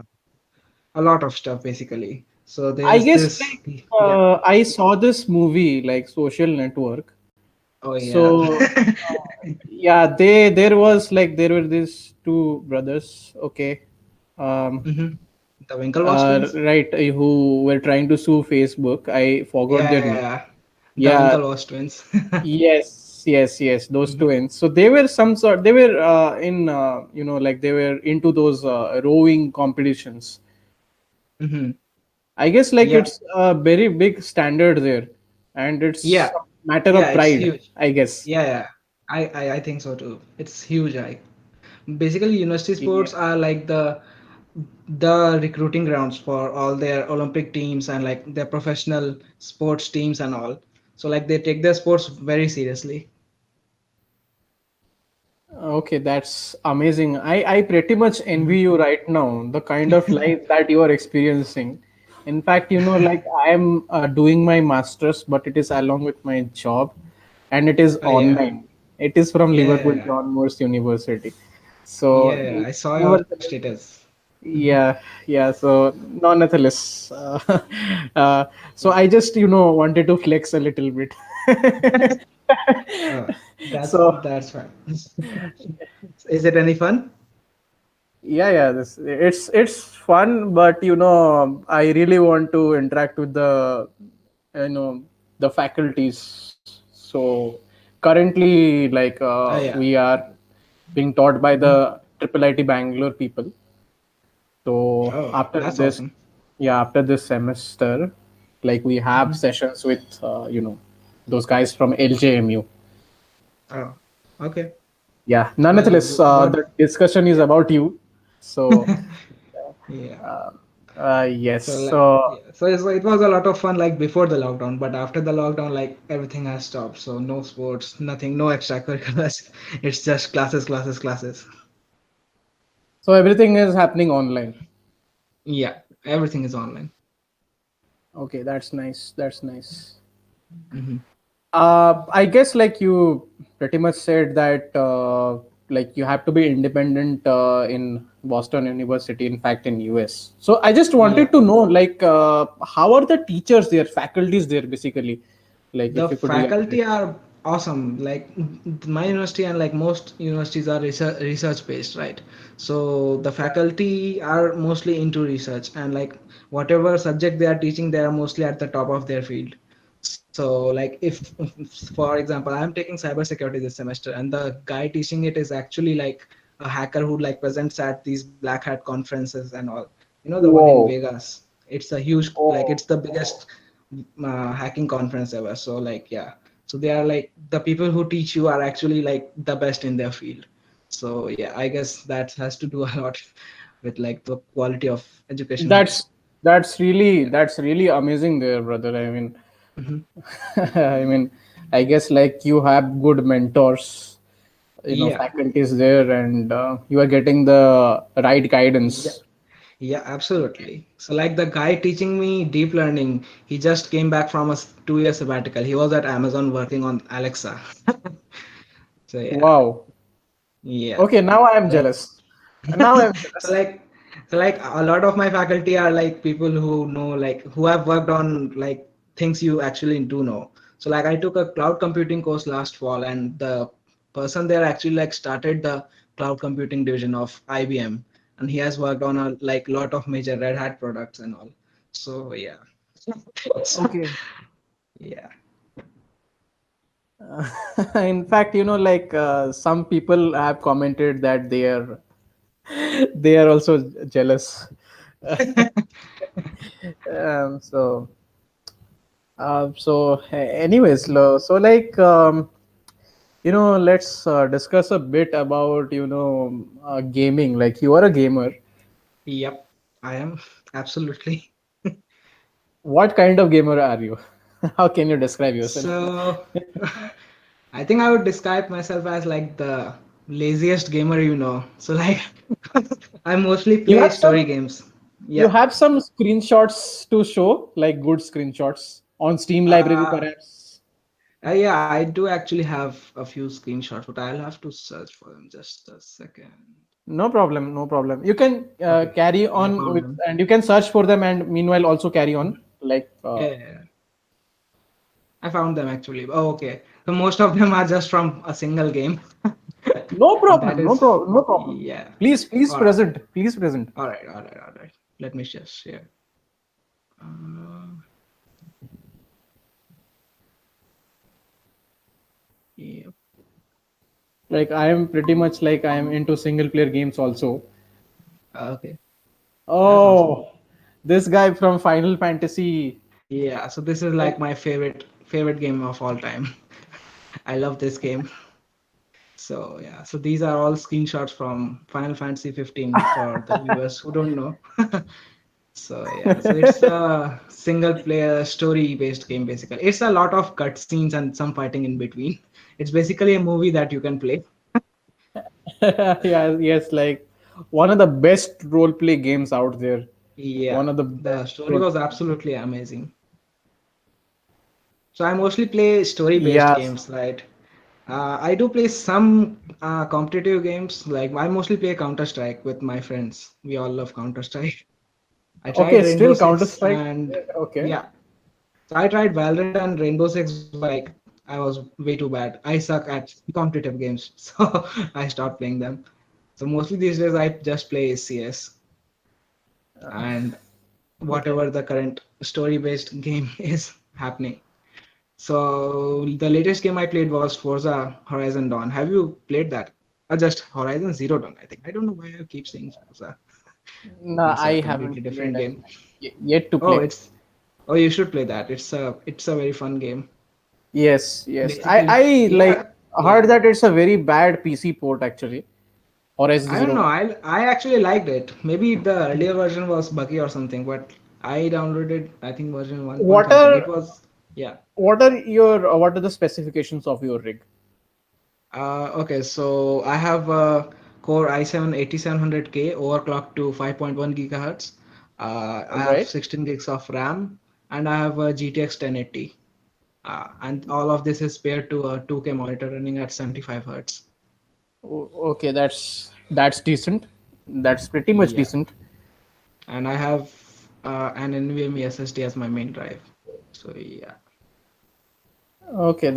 [SPEAKER 2] a lot of stuff basically. So
[SPEAKER 1] I
[SPEAKER 2] there's
[SPEAKER 1] guess
[SPEAKER 2] this,
[SPEAKER 1] like
[SPEAKER 2] yeah.
[SPEAKER 1] I saw this movie like Social Network.
[SPEAKER 2] Oh yeah.
[SPEAKER 1] So yeah, there was like there were these two brothers. Okay, um,
[SPEAKER 2] Hmm. The Winklevoss twins.
[SPEAKER 1] right, who were trying to sue Facebook. I forgot
[SPEAKER 2] Yeah,
[SPEAKER 1] their
[SPEAKER 2] yeah,
[SPEAKER 1] name.
[SPEAKER 2] yeah. The
[SPEAKER 1] Yeah,
[SPEAKER 2] Winklevoss twins.
[SPEAKER 1] yes, those
[SPEAKER 2] Hmm.
[SPEAKER 1] twins. So they were some sort. They were in like they were into those rowing competitions.
[SPEAKER 2] Hmm.
[SPEAKER 1] I guess like
[SPEAKER 2] Yeah,
[SPEAKER 1] it's a very big standard there, and it's
[SPEAKER 2] yeah,
[SPEAKER 1] a matter
[SPEAKER 2] yeah.
[SPEAKER 1] of
[SPEAKER 2] It's
[SPEAKER 1] pride.
[SPEAKER 2] huge.
[SPEAKER 1] I guess.
[SPEAKER 2] Yeah, yeah. I think so too. It's huge. I basically university
[SPEAKER 1] Yeah.
[SPEAKER 2] sports are like the recruiting grounds for all their Olympic teams and like their professional sports teams and all. So like they take their sports very seriously.
[SPEAKER 1] Okay, that's amazing. I pretty much envy
[SPEAKER 2] Mhm.
[SPEAKER 1] you right now, the kind of life that you are experiencing. In fact, like I am doing my master's, but it is along with my job, and it is
[SPEAKER 2] Oh yeah,
[SPEAKER 1] online. It is from
[SPEAKER 2] yeah, yeah,
[SPEAKER 1] Liverpool
[SPEAKER 2] yeah.
[SPEAKER 1] John Moores University.
[SPEAKER 2] Yeah,
[SPEAKER 1] So,
[SPEAKER 2] yeah. I saw your
[SPEAKER 1] nevertheless,
[SPEAKER 2] status. Mhm.
[SPEAKER 1] yeah, yeah. So, nonetheless, so
[SPEAKER 2] Yeah.
[SPEAKER 1] I just wanted to flex a little bit.
[SPEAKER 2] Uh,
[SPEAKER 1] So
[SPEAKER 2] that's fine. Is it any fun?
[SPEAKER 1] yeah, this it's fun, but I really want to interact with you know the faculties. So currently, like
[SPEAKER 2] Oh yeah.
[SPEAKER 1] we are being taught by
[SPEAKER 2] Mhm.
[SPEAKER 1] the Triple IT Bangalore people. So
[SPEAKER 2] Oh,
[SPEAKER 1] after
[SPEAKER 2] that's
[SPEAKER 1] this,
[SPEAKER 2] awesome.
[SPEAKER 1] yeah, after this semester, like we have
[SPEAKER 2] Mhm.
[SPEAKER 1] sessions with those guys from LJMU.
[SPEAKER 2] Oh, okay.
[SPEAKER 1] Yeah,
[SPEAKER 2] Well,
[SPEAKER 1] nonetheless,
[SPEAKER 2] what?
[SPEAKER 1] the discussion is
[SPEAKER 2] Yeah.
[SPEAKER 1] about you. So
[SPEAKER 2] Yeah.
[SPEAKER 1] yes,
[SPEAKER 2] So like,
[SPEAKER 1] so
[SPEAKER 2] yeah. So it was a lot of fun like before the lockdown, but after the lockdown, like everything has stopped. So no sports, nothing, no extracurriculars. It's just classes, classes, classes.
[SPEAKER 1] so everything is happening online.
[SPEAKER 2] Yeah, everything is online.
[SPEAKER 1] Okay, that's nice. That's nice.
[SPEAKER 2] Hmm.
[SPEAKER 1] I guess like you pretty much said that like you have to be independent in Boston University, in fact, in US. So I just
[SPEAKER 2] Yeah.
[SPEAKER 1] wanted to know like how are the teachers there, faculties there, basically, like
[SPEAKER 2] The
[SPEAKER 1] if you could elaborate.
[SPEAKER 2] faculty are awesome. Like my university and like most universities are research based, right? So the faculty are mostly into research and like whatever subject they are teaching, they are mostly at the top of their field. So like if for example, I'm taking cybersecurity this semester and the guy teaching it is actually like a hacker who like presents at these black hat conferences and all. You know, the one in
[SPEAKER 1] Whoa.
[SPEAKER 2] Vegas. It's a huge, like
[SPEAKER 1] Oh,
[SPEAKER 2] it's the biggest hacking conference ever. So like yeah, so they are like the people who teach you are actually like the best in their field. So yeah, I guess that has to do a lot with like the quality of education here.
[SPEAKER 1] that's
[SPEAKER 2] Yeah.
[SPEAKER 1] that's really amazing there, brother. I mean,
[SPEAKER 2] Mhm.
[SPEAKER 1] I mean, I guess like you have good mentors,
[SPEAKER 2] Yeah.
[SPEAKER 1] faculties there, and you are getting the right
[SPEAKER 2] Yeah.
[SPEAKER 1] guidance.
[SPEAKER 2] Yeah, absolutely. So, like the guy teaching me deep learning, he just came back from a 2 year sabbatical. He was at Amazon working on Alexa. So, yeah,
[SPEAKER 1] Wow.
[SPEAKER 2] yeah.
[SPEAKER 1] Okay, now I am
[SPEAKER 2] Like,
[SPEAKER 1] jealous. Now I'm
[SPEAKER 2] so
[SPEAKER 1] jealous.
[SPEAKER 2] like, so like a lot of my faculty are like people who know, like, who have worked on like things you actually do know. So, like, I took a cloud computing course last fall, and the person there actually like started the cloud computing division of IBM, and he has worked on a like lot of major Red Hat products and all. So yeah. So,
[SPEAKER 1] Okay.
[SPEAKER 2] yeah.
[SPEAKER 1] In fact, like some people have commented that they are they are also jealous. So anyways, so like let's discuss a bit about gaming. Like you are a gamer.
[SPEAKER 2] Yep, I am absolutely.
[SPEAKER 1] What kind of gamer are you? How can you describe yourself?
[SPEAKER 2] So, I think I would describe myself as like the laziest gamer you know. So, like, I mostly
[SPEAKER 1] You
[SPEAKER 2] play
[SPEAKER 1] have
[SPEAKER 2] story
[SPEAKER 1] some
[SPEAKER 2] games.
[SPEAKER 1] you
[SPEAKER 2] Yeah.
[SPEAKER 1] have some screenshots to show, like good screenshots on Steam library,
[SPEAKER 2] Uh,
[SPEAKER 1] perhaps.
[SPEAKER 2] yeah, I do actually have a few screenshots, but I'll have to search for them just a second.
[SPEAKER 1] No problem, no problem. You can
[SPEAKER 2] Okay,
[SPEAKER 1] carry
[SPEAKER 2] I
[SPEAKER 1] on
[SPEAKER 2] found
[SPEAKER 1] with,
[SPEAKER 2] them.
[SPEAKER 1] and you can search for them, and meanwhile also carry on. Like,
[SPEAKER 2] Yeah, yeah, yeah. I found them actually. Oh, okay. So most of them are just from a single game.
[SPEAKER 1] no
[SPEAKER 2] And that
[SPEAKER 1] problem, no
[SPEAKER 2] is,
[SPEAKER 1] problem, no problem.
[SPEAKER 2] yeah.
[SPEAKER 1] Please
[SPEAKER 2] All right.
[SPEAKER 1] present, please present.
[SPEAKER 2] All right, all right, all right. Let me just share. Uh, yeah.
[SPEAKER 1] Like I am pretty much like I am into single player games also.
[SPEAKER 2] Okay, that's awesome.
[SPEAKER 1] Oh, this guy from Final Fantasy.
[SPEAKER 2] Yeah, so this is like my favorite game of all time. I love this game. So yeah, so these are all screenshots from Final Fantasy 15 for the viewers who don't know. So yeah, so it's a single player story based game basically. It's a lot of cutscenes and some fighting in between. It's basically a movie that you can play.
[SPEAKER 1] Yeah, yes, like one of the best role play games out there.
[SPEAKER 2] Yeah,
[SPEAKER 1] One of the
[SPEAKER 2] the
[SPEAKER 1] best
[SPEAKER 2] story
[SPEAKER 1] role.
[SPEAKER 2] was absolutely amazing. So I mostly play story based
[SPEAKER 1] Yes.
[SPEAKER 2] games, right? I do play some competitive games. Like I mostly play Counter Strike with my friends. We all love Counter Strike. I tried
[SPEAKER 1] Okay,
[SPEAKER 2] Rainbow
[SPEAKER 1] still Counter
[SPEAKER 2] Six
[SPEAKER 1] Strike.
[SPEAKER 2] and
[SPEAKER 1] Okay.
[SPEAKER 2] yeah. So I tried Valorant and Rainbow Six, but like I was way too bad. I suck at competitive games, so I stopped playing them. So mostly these days I just play CS and
[SPEAKER 1] Okay.
[SPEAKER 2] whatever the current story-based game is happening. So the latest game I played was Forza Horizon Dawn. Have you played that? Or just Horizon Zero Dawn, I think. I don't know why I keep saying Forza.
[SPEAKER 1] No,
[SPEAKER 2] It's a
[SPEAKER 1] I
[SPEAKER 2] completely
[SPEAKER 1] haven't played.
[SPEAKER 2] different
[SPEAKER 1] I
[SPEAKER 2] game.
[SPEAKER 1] mean, yet to
[SPEAKER 2] Oh,
[SPEAKER 1] play.
[SPEAKER 2] it's oh you should play that. It's a very fun game.
[SPEAKER 1] Yes, yes.
[SPEAKER 2] Basically,
[SPEAKER 1] I like
[SPEAKER 2] yeah,
[SPEAKER 1] heard
[SPEAKER 2] yeah.
[SPEAKER 1] that it's a very bad PC port actually. Horizon
[SPEAKER 2] I don't
[SPEAKER 1] Zero
[SPEAKER 2] know.
[SPEAKER 1] Dawn.
[SPEAKER 2] I actually liked it. Maybe the earlier version was buggy or something, but I downloaded I think version one point
[SPEAKER 1] What
[SPEAKER 2] something. It
[SPEAKER 1] are
[SPEAKER 2] was yeah.
[SPEAKER 1] what are the specifications of your rig?
[SPEAKER 2] Okay, so I have a Core i7 8700K overclocked to 5.1 gigahertz. I have
[SPEAKER 1] Right.
[SPEAKER 2] 16 gigs of RAM and I have a GTX 1080. And all of this is paired to a 2K monitor running at 75 hertz.
[SPEAKER 1] Okay, that's decent. That's pretty much
[SPEAKER 2] Yeah,
[SPEAKER 1] decent.
[SPEAKER 2] and I have an NVMe SSD as my main drive. So yeah,
[SPEAKER 1] Okay,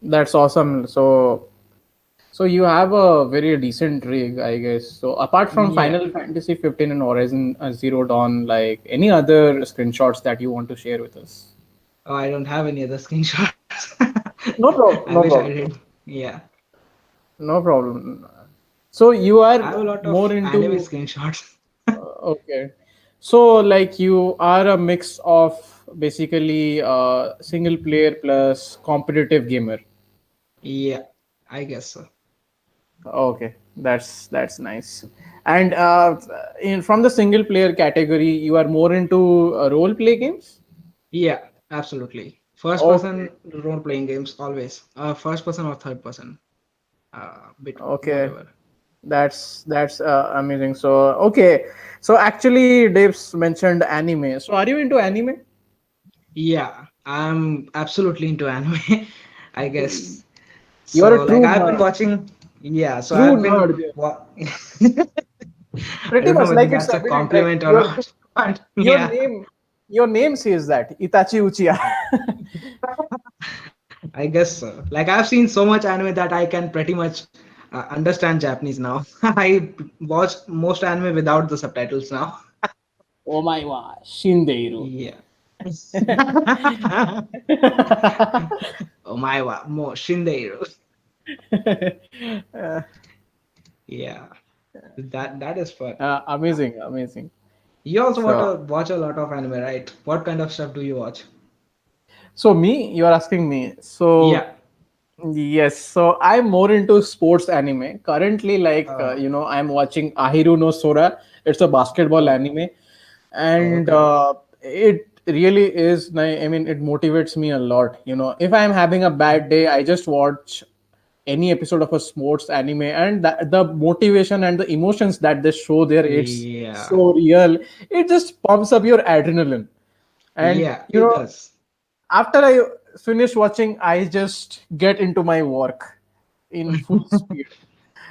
[SPEAKER 1] that's awesome. So you have a very decent rig, I guess. So apart from
[SPEAKER 2] yeah.
[SPEAKER 1] Final Fantasy 15 and Horizon Zero Dawn, like any other screenshots that you want to share with us?
[SPEAKER 2] Oh, I don't have any other screenshots.
[SPEAKER 1] No
[SPEAKER 2] I
[SPEAKER 1] problem. No
[SPEAKER 2] wish I
[SPEAKER 1] problem.
[SPEAKER 2] did. Yeah.
[SPEAKER 1] No problem. So you
[SPEAKER 2] I
[SPEAKER 1] are
[SPEAKER 2] have a lot of
[SPEAKER 1] more
[SPEAKER 2] anime
[SPEAKER 1] into
[SPEAKER 2] screenshots.
[SPEAKER 1] okay. So like you are a mix of basically single player plus competitive gamer.
[SPEAKER 2] Yeah, I guess so.
[SPEAKER 1] Okay, that's nice. And in from the single player category, you are more into role play games.
[SPEAKER 2] Yeah, absolutely. First
[SPEAKER 1] Okay,
[SPEAKER 2] person role playing games always. First person or third person. Bit
[SPEAKER 1] okay,
[SPEAKER 2] whatever.
[SPEAKER 1] that's amazing. So okay, so actually, Dave's mentioned anime. So are you into anime?
[SPEAKER 2] Yeah, I'm absolutely into anime, I guess.
[SPEAKER 1] You are
[SPEAKER 2] So
[SPEAKER 1] a
[SPEAKER 2] like
[SPEAKER 1] true
[SPEAKER 2] I've been
[SPEAKER 1] nerd.
[SPEAKER 2] watching. Yeah, so
[SPEAKER 1] True
[SPEAKER 2] I've been.
[SPEAKER 1] nerd.
[SPEAKER 2] I
[SPEAKER 1] Pretty
[SPEAKER 2] don't know
[SPEAKER 1] much
[SPEAKER 2] whether
[SPEAKER 1] like it's
[SPEAKER 2] that's a
[SPEAKER 1] evident. Like
[SPEAKER 2] compliment or not, but
[SPEAKER 1] your
[SPEAKER 2] yeah.
[SPEAKER 1] name, your name says that Itachi Uchiha.
[SPEAKER 2] I guess so. Like I've seen so much anime that I can pretty much understand Japanese now. I watch most anime without the subtitles now.
[SPEAKER 1] Oh my god, Shindeiru.
[SPEAKER 2] Yeah. Oh my wa, mo Shindeiru.
[SPEAKER 1] Uh,
[SPEAKER 2] Yeah, that is fun.
[SPEAKER 1] amazing, amazing.
[SPEAKER 2] You also
[SPEAKER 1] So,
[SPEAKER 2] watch a lot of anime, right? What kind of stuff do you watch?
[SPEAKER 1] so me, you are asking me. So
[SPEAKER 2] Yeah.
[SPEAKER 1] yes, so I'm more into sports anime. Currently, like
[SPEAKER 2] Oh,
[SPEAKER 1] I'm watching Ahiru no Sora. It's a basketball
[SPEAKER 2] oh,
[SPEAKER 1] anime,
[SPEAKER 2] oh,
[SPEAKER 1] and
[SPEAKER 2] okay.
[SPEAKER 1] it really is. I mean, it motivates me a lot. If I'm having a bad day, I just watch any episode of a sports anime, and the motivation and the emotions that they show there, it's
[SPEAKER 2] Yeah.
[SPEAKER 1] so real. It just pumps up your adrenaline, and
[SPEAKER 2] Yeah, it does.
[SPEAKER 1] after I finish watching, I just get into my work in full speed.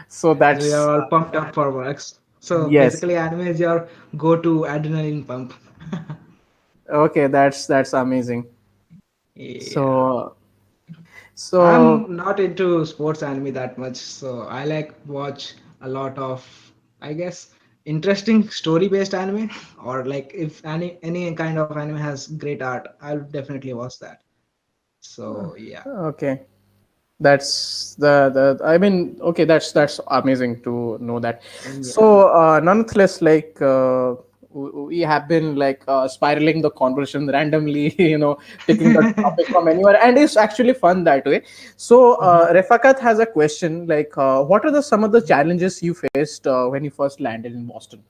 [SPEAKER 1] So
[SPEAKER 2] So you're
[SPEAKER 1] that's
[SPEAKER 2] all pumped up for works. So
[SPEAKER 1] yes.
[SPEAKER 2] basically, anime is your go-to adrenaline pump.
[SPEAKER 1] Okay, that's amazing.
[SPEAKER 2] Yeah.
[SPEAKER 1] So so
[SPEAKER 2] I'm not into sports anime that much, so I like watch a lot of, I guess, interesting story-based anime, or like if any kind of anime has great art, I'll definitely watch that. So yeah,
[SPEAKER 1] okay. That's the I mean, okay, that's amazing to know that.
[SPEAKER 2] yeah.
[SPEAKER 1] So nonetheless, like we have been like spiraling the conversation randomly, picking the topic from anywhere, and it's actually fun that way. So
[SPEAKER 2] Mhm.
[SPEAKER 1] Refakat has a question like, what are the some of the challenges you faced when you first landed in Boston?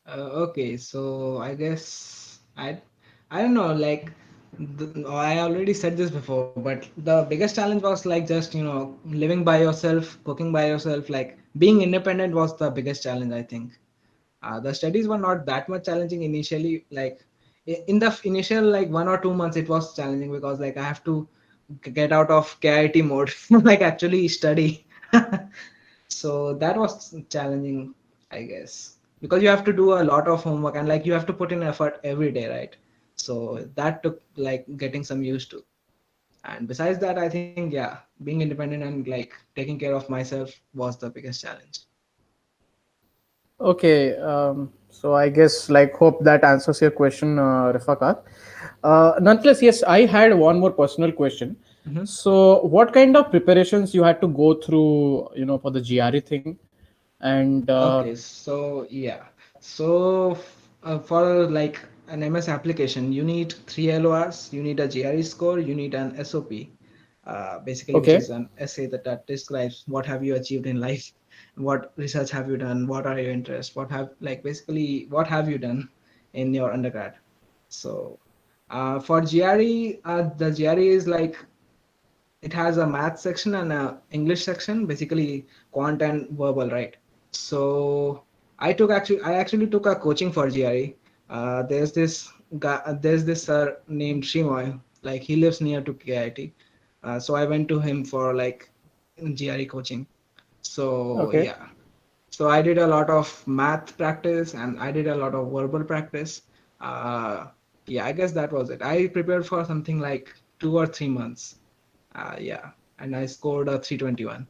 [SPEAKER 2] Okay, so I guess I don't know, like I already said this before, but the biggest challenge was like just living by yourself, cooking by yourself, like being independent was the biggest challenge, I think. The studies were not that much challenging initially. Like in the initial like 1 or 2 months, it was challenging because like I have to get out of KIT mode, like actually study. So that was challenging, I guess, because you have to do a lot of homework and like you have to put in effort every day, right? So that took like getting some used to. And besides that, I think yeah, being independent and like taking care of myself was the biggest challenge.
[SPEAKER 1] Okay, so I guess like hope that answers your question, Rifakat. Nonetheless, yes, I had one more personal question.
[SPEAKER 2] Mhm.
[SPEAKER 1] So, what kind of preparations you had to go through, for the GRE thing? And
[SPEAKER 2] Okay, so yeah. So for like an MS application, you need three LORs, you need a GRE score, you need an SOP, basically, which
[SPEAKER 1] okay,
[SPEAKER 2] is an essay that describes what have you achieved in life, what research have you done, what are your interests, what have like basically what have you done in your undergrad. So for GRE, the GRE is like it has a math section and a English section, basically quant and verbal, right? So I actually took a coaching for GRE. There's this guy, there's this sir named Shimoy, like he lives near to KIT. So I went to him for like GRE coaching. So
[SPEAKER 1] okay,
[SPEAKER 2] yeah, so I did a lot of math practice and I did a lot of verbal practice. Uh, yeah, I guess that was it. I prepared for something like 2 or 3 months. Yeah, and I scored a 321,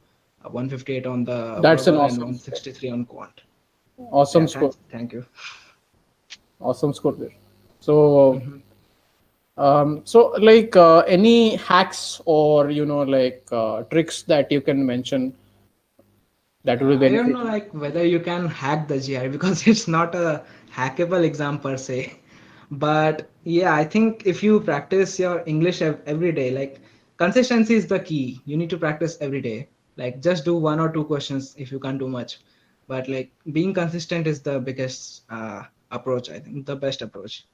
[SPEAKER 2] 158 on the
[SPEAKER 1] that's an
[SPEAKER 2] verbal and
[SPEAKER 1] awesome score.
[SPEAKER 2] 163 on quant.
[SPEAKER 1] Awesome
[SPEAKER 2] Yeah,
[SPEAKER 1] score.
[SPEAKER 2] thank you.
[SPEAKER 1] Awesome score there. So,
[SPEAKER 2] Mhm.
[SPEAKER 1] so like any hacks or like tricks that you can mention that will
[SPEAKER 2] I don't
[SPEAKER 1] benefit
[SPEAKER 2] know
[SPEAKER 1] you.
[SPEAKER 2] like whether you can hack the GI because it's not a hackable exam per se. But yeah, I think if you practice your English every day, like consistency is the key. You need to practice every day. Like just do one or two questions if you can't do much. But like being consistent is the biggest approach, I think, the best approach.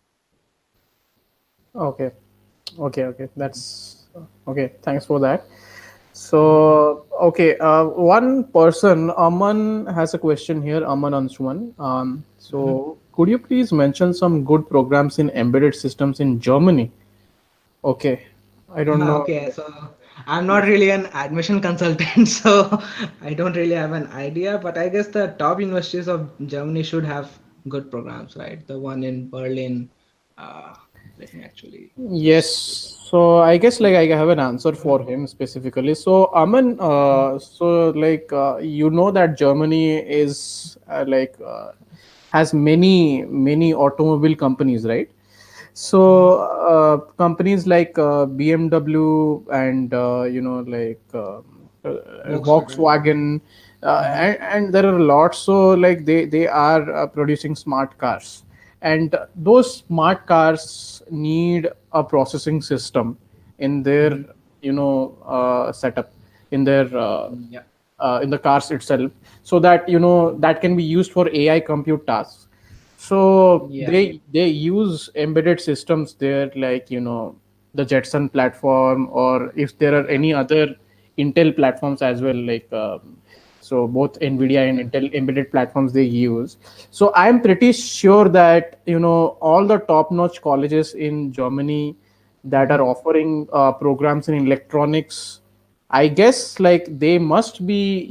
[SPEAKER 1] Okay, okay. That's okay. Thanks for that.
[SPEAKER 2] Mhm.
[SPEAKER 1] So, okay, one person, Aman, has a question here. Aman Anshuman.
[SPEAKER 2] Mhm.
[SPEAKER 1] So, could you please mention some good programs in embedded systems in Germany? Okay, I don't know.
[SPEAKER 2] Okay, so I'm not really an admission consultant, so I don't really have an idea, but I guess the top universities of Germany should have good programs, right? The one in Berlin. Uh, Let me actually
[SPEAKER 1] Yes.
[SPEAKER 2] just look at.
[SPEAKER 1] So I guess like I have an answer
[SPEAKER 2] Mhm.
[SPEAKER 1] for him specifically. So Aman, so like you know that Germany is has many automobile companies, right? So
[SPEAKER 2] Mhm.
[SPEAKER 1] companies like BMW and
[SPEAKER 2] Volkswagen.
[SPEAKER 1] Volkswagen,
[SPEAKER 2] Mhm.
[SPEAKER 1] and there are lots. So like they are producing smart cars, and those smart cars need a processing system in their
[SPEAKER 2] Mhm.
[SPEAKER 1] setup, in their
[SPEAKER 2] Yeah.
[SPEAKER 1] in the cars itself, so that that can be used for AI compute tasks. So
[SPEAKER 2] Yeah.
[SPEAKER 1] they use embedded systems there, like the Jetson platform, or if there are
[SPEAKER 2] Yeah.
[SPEAKER 1] any other Intel platforms as well, like so both Nvidia and Intel embedded platforms they use. So I'm pretty sure that all the top notch colleges in Germany that are
[SPEAKER 2] Mhm.
[SPEAKER 1] offering programs in electronics, I guess like they must be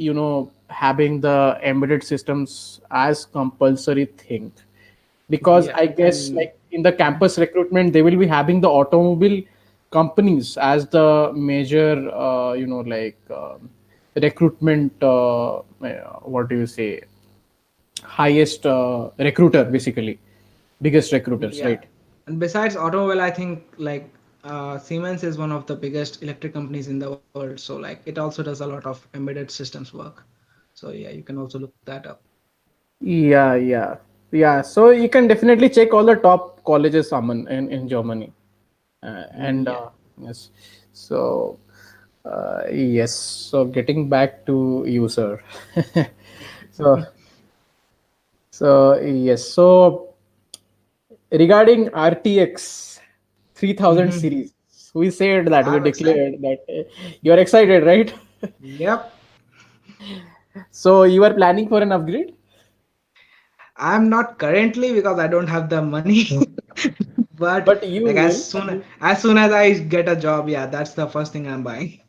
[SPEAKER 1] having the embedded systems as compulsory thing, because
[SPEAKER 2] Yeah.
[SPEAKER 1] I guess
[SPEAKER 2] And
[SPEAKER 1] like in the
[SPEAKER 2] Mhm.
[SPEAKER 1] campus recruitment they will be having the automobile companies as the major recruitment, what do you say, highest recruiter, basically biggest recruiters,
[SPEAKER 2] Yeah.
[SPEAKER 1] right?
[SPEAKER 2] And besides automobile, I think like Siemens is one of the biggest electric companies in the world. So like it also does a lot of embedded systems work. So yeah, you can also look that up.
[SPEAKER 1] Yeah, so you can definitely check all the top colleges, Aman, in Germany. And
[SPEAKER 2] Yeah.
[SPEAKER 1] yes, so yes, so getting back to you, sir. so yes, so regarding RTX 3000
[SPEAKER 2] Hmm.
[SPEAKER 1] series, we said that, we
[SPEAKER 2] I'm excited.
[SPEAKER 1] declared that you're excited, right?
[SPEAKER 2] Yep.
[SPEAKER 1] So you are planning for an upgrade?
[SPEAKER 2] I'm not currently because I don't have the money. But
[SPEAKER 1] But you
[SPEAKER 2] like
[SPEAKER 1] will.
[SPEAKER 2] as soon as I get a job, yeah, that's the first thing I'm buying.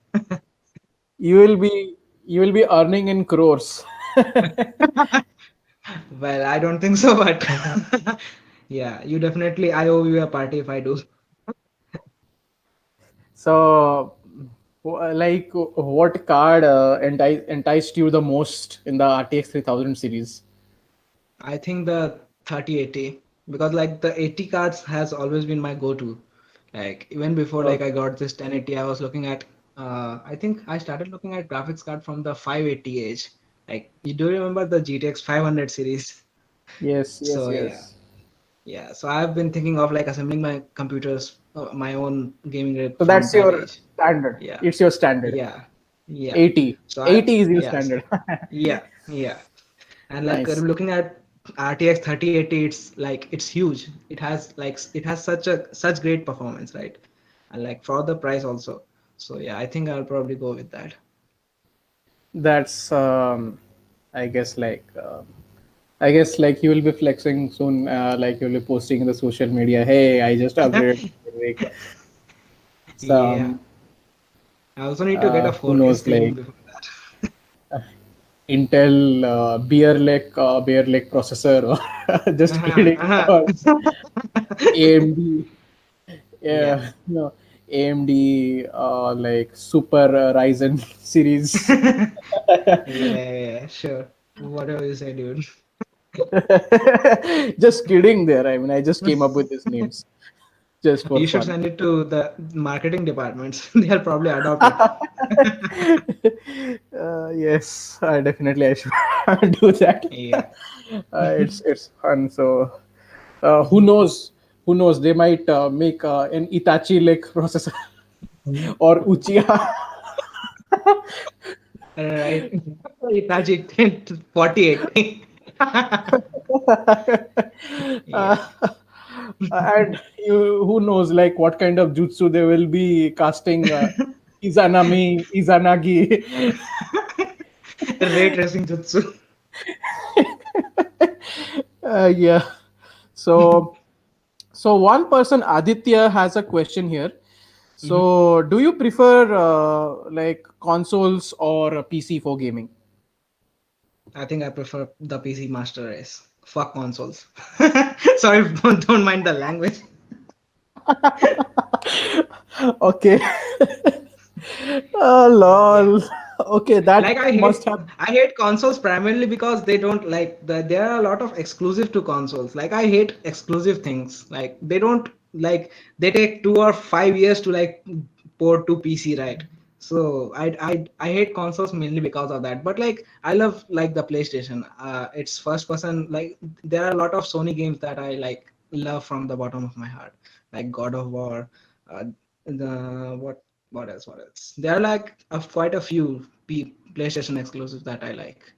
[SPEAKER 1] You will be you will be earning in crores.
[SPEAKER 2] Well, I don't think so, but yeah, you definitely I owe you a party if I do.
[SPEAKER 1] So, like, what card enticed you the most in the RTX 3000 series?
[SPEAKER 2] I think the 3080 because like the 80 cards has always been my go-to. Like even before like I
[SPEAKER 1] Okay.
[SPEAKER 2] got this 1080, I was looking at I think I started looking at graphics card from the 580 age. Like you do remember the GTX 500 series?
[SPEAKER 1] Yes, yes,
[SPEAKER 2] So yeah.
[SPEAKER 1] yes.
[SPEAKER 2] Yeah, so I've been thinking of like assembling my computers, my own gaming rig
[SPEAKER 1] So
[SPEAKER 2] from
[SPEAKER 1] that's
[SPEAKER 2] that
[SPEAKER 1] your
[SPEAKER 2] age.
[SPEAKER 1] standard.
[SPEAKER 2] Yeah.
[SPEAKER 1] It's your standard.
[SPEAKER 2] Yeah. Yeah.
[SPEAKER 1] 80.
[SPEAKER 2] So I
[SPEAKER 1] 80 is your
[SPEAKER 2] yes.
[SPEAKER 1] standard.
[SPEAKER 2] Yeah. Yeah. And like
[SPEAKER 1] Nice.
[SPEAKER 2] looking at RTX 3080, it's like it's huge. It has such great performance, right? And like for the price also. So yeah, I think I'll probably go with that.
[SPEAKER 1] That's I guess like I guess like you will be flexing soon, like you'll be posting in the social media, hey, I just upgraded my rig. So
[SPEAKER 2] Yeah. I also need to get a
[SPEAKER 1] who
[SPEAKER 2] 4K
[SPEAKER 1] knows,
[SPEAKER 2] screen
[SPEAKER 1] like
[SPEAKER 2] before that.
[SPEAKER 1] Intel beer lake processor, or just kidding, or AMD,
[SPEAKER 2] Yeah.
[SPEAKER 1] yeah, no, AMD like Super Ryzen series.
[SPEAKER 2] Yeah, sure. Whatever you say, dude.
[SPEAKER 1] Just kidding there. I mean, I just came up with these names. just for
[SPEAKER 2] You should
[SPEAKER 1] fun.
[SPEAKER 2] send it to the marketing departments. They'll probably adopt it.
[SPEAKER 1] Yes, definitely I should do that.
[SPEAKER 2] Yeah.
[SPEAKER 1] It's fun. So who knows? Who knows? They might make an Itachi like processor or Uchiha.
[SPEAKER 2] Right. Itachi 48.
[SPEAKER 1] uh,
[SPEAKER 2] Yeah.
[SPEAKER 1] and who knows like what kind of jutsu they will be casting Izanagi.
[SPEAKER 2] Ray tracing jutsu.
[SPEAKER 1] Yeah. So one person Aditya has a question here.
[SPEAKER 2] Mhm.
[SPEAKER 1] So do you prefer like consoles or a PC for gaming?
[SPEAKER 2] I think I prefer the PC Master Race. Fuck consoles. Sorry, don't mind the language.
[SPEAKER 1] Okay.
[SPEAKER 2] Yeah.
[SPEAKER 1] Lol. Okay,
[SPEAKER 2] Like
[SPEAKER 1] that
[SPEAKER 2] I
[SPEAKER 1] must
[SPEAKER 2] hate
[SPEAKER 1] have.
[SPEAKER 2] I hate consoles primarily because they don't like there are a lot of exclusive to consoles. Like I hate exclusive things. Like they don't like they take 2 or 5 years to like port to PC, right? So I hate consoles mainly because of that. But like I love like the PlayStation. It's first person. Like there are a lot of Sony games that I like love from the bottom of my heart, like God of War, uh, the what else? There are like quite a few PlayStation exclusives that I like.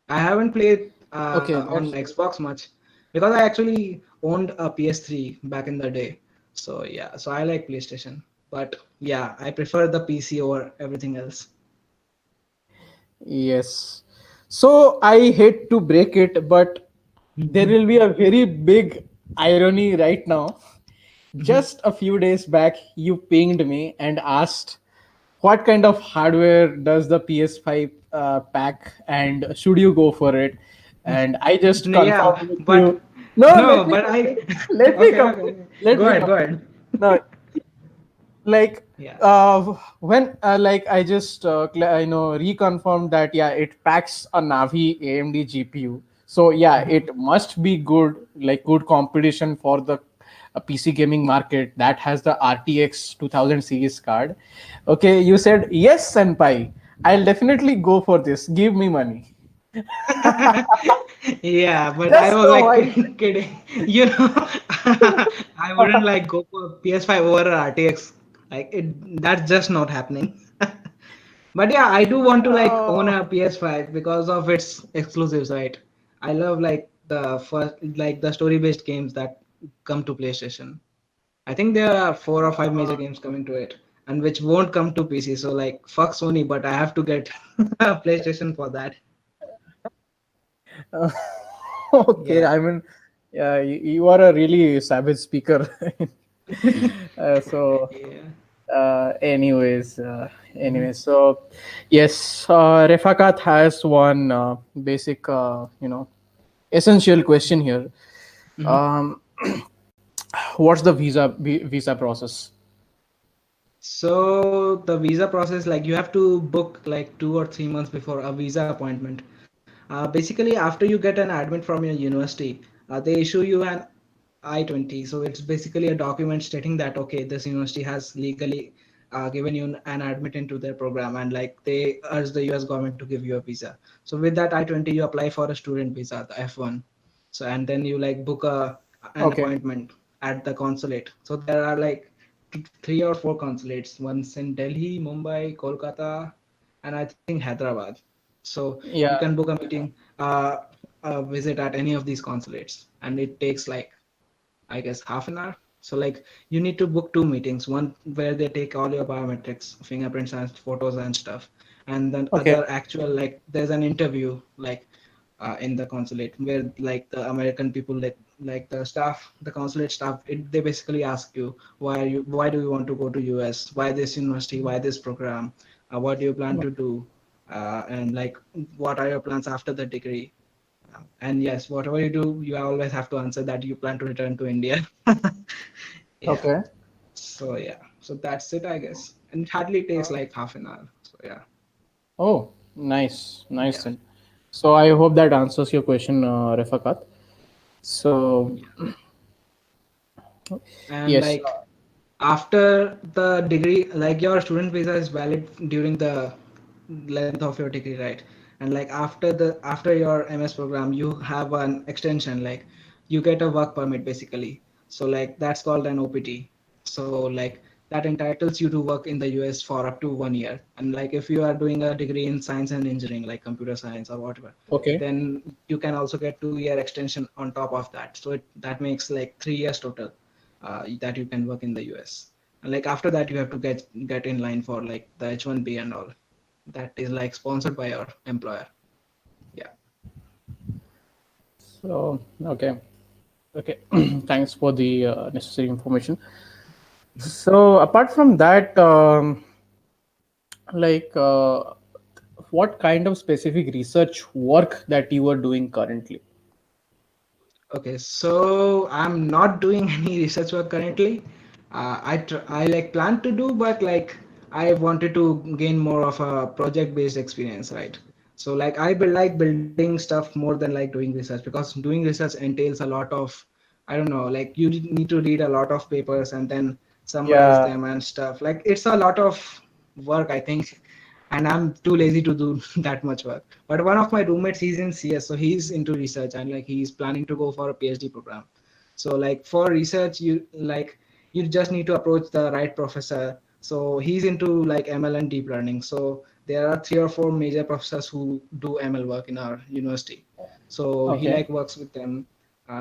[SPEAKER 2] I haven't played
[SPEAKER 1] Okay,
[SPEAKER 2] on
[SPEAKER 1] that's
[SPEAKER 2] Xbox much because I actually owned a PS3 back in the day. So yeah, so I like PlayStation. But yeah, I prefer the PC over everything else.
[SPEAKER 1] yes. So I hate to break it, but there
[SPEAKER 2] Mhm.
[SPEAKER 1] will be a very big irony right now.
[SPEAKER 2] Mhm.
[SPEAKER 1] Just a few days back, you pinged me and asked what kind of hardware does the PS5 pack and should you go for it? And I just
[SPEAKER 2] Yeah,
[SPEAKER 1] confirmed with
[SPEAKER 2] but
[SPEAKER 1] you. No,
[SPEAKER 2] no, but I
[SPEAKER 1] let me
[SPEAKER 2] okay,
[SPEAKER 1] complete.
[SPEAKER 2] okay.
[SPEAKER 1] Let
[SPEAKER 2] Go
[SPEAKER 1] me
[SPEAKER 2] ahead, go
[SPEAKER 1] complete.
[SPEAKER 2] ahead.
[SPEAKER 1] No, like
[SPEAKER 2] Yeah.
[SPEAKER 1] when like I just reconfirmed that yeah it packs a Navi AMD GPU, so yeah it must be good, like good competition for the PC gaming market that has the RTX 2000 series card. Okay, you said yes senpai, I'll definitely go for this, give me money.
[SPEAKER 2] Yeah, but I
[SPEAKER 1] Just
[SPEAKER 2] was
[SPEAKER 1] so
[SPEAKER 2] like
[SPEAKER 1] I
[SPEAKER 2] kidding. You know, I wouldn't like go for PS5 over RTX. Like that's just not happening. But yeah, I do want to like own
[SPEAKER 1] uh,
[SPEAKER 2] a PS5 because of its exclusives, right? I love like the first like the story-based games that come to PlayStation. I think there are 4 or 5 major games coming to it, and which won't come to PC. So like, fuck Sony, but I have to get a PlayStation for that.
[SPEAKER 1] okay,
[SPEAKER 2] Yeah.
[SPEAKER 1] I mean, yeah, you are a really savage speaker. So,
[SPEAKER 2] Yeah.
[SPEAKER 1] anyways,
[SPEAKER 2] Mhm.
[SPEAKER 1] so yes, Refakat has one basic, essential question here.
[SPEAKER 2] Mhm.
[SPEAKER 1] Um, what's the visa process?
[SPEAKER 2] So the visa process, like you have to book like 2 or 3 months before a visa appointment. Basically, after you get an admit from your university, they issue you an I-20. So it's basically a document stating that okay, this university has legally given you an admit into their program, and like they urge the US government to give you a visa. So with that I-20, you apply for a student visa, the F1. So and then you like book an
[SPEAKER 1] Okay,
[SPEAKER 2] appointment at the consulate. So there are like 3 or 4 consulates, one's in Delhi, Mumbai, Kolkata, and I think Hyderabad. So you
[SPEAKER 1] yeah,
[SPEAKER 2] can book a meeting, a visit at any of these consulates, and it takes like I guess half an hour. So like you need to book 2 meetings, one where they take all your biometrics, fingerprints and photos and stuff, and then
[SPEAKER 1] okay,
[SPEAKER 2] other actual like there's an interview like in the consulate where like the American people like the staff, the consulate staff, they basically ask you why do you want to go to US, why this university, why this program, what do you plan to do, and like what are your plans after the degree. And yes, whatever you do, you always have to answer that you plan to return to India. Yeah.
[SPEAKER 1] okay.
[SPEAKER 2] So yeah. So that's it, I guess. And it hardly takes like half an hour. So yeah.
[SPEAKER 1] Oh, nice, nice
[SPEAKER 2] Yeah.
[SPEAKER 1] then. So I hope that answers your question, Refakat. So
[SPEAKER 2] Yeah. And
[SPEAKER 1] yes,
[SPEAKER 2] like, After the degree, like your student visa is valid during the length of your degree, right? And like after your MS program, you have an extension, like you get a work permit basically. So like that's called an OPT. So like that entitles you to work in the US for up to 1 year. And like if you are doing a degree in science and engineering, like computer science or whatever,
[SPEAKER 1] Okay.
[SPEAKER 2] then you can also get 2 year extension on top of that. So that makes like 3 years total, that you can work in the US. And like after that, you have to get in line for like the H1B and all. That is like sponsored by your employer. Yeah.
[SPEAKER 1] So, okay. Okay. Thanks for the necessary information. So, apart from that, like, what kind of specific research work that you are doing currently?
[SPEAKER 2] Okay, so I'm not doing any research work currently. I like plan to do, but like I wanted to gain more of a project-based experience, right? So like like building stuff more than like doing research, because doing research entails a lot of, I don't know, like you need to read a lot of papers and then summarize
[SPEAKER 1] Yeah.
[SPEAKER 2] them and stuff. Like it's a lot of work, I think, and I'm too lazy to do that much work. But one of my roommates, he's in CS, so he's into research and like he's planning to go for a PhD program. So like for research, you just need to approach the right professor. So he's into like ML and deep learning. So there are 3 or 4 major professors who do ML work in our university. So he
[SPEAKER 1] Okay.
[SPEAKER 2] like works with them.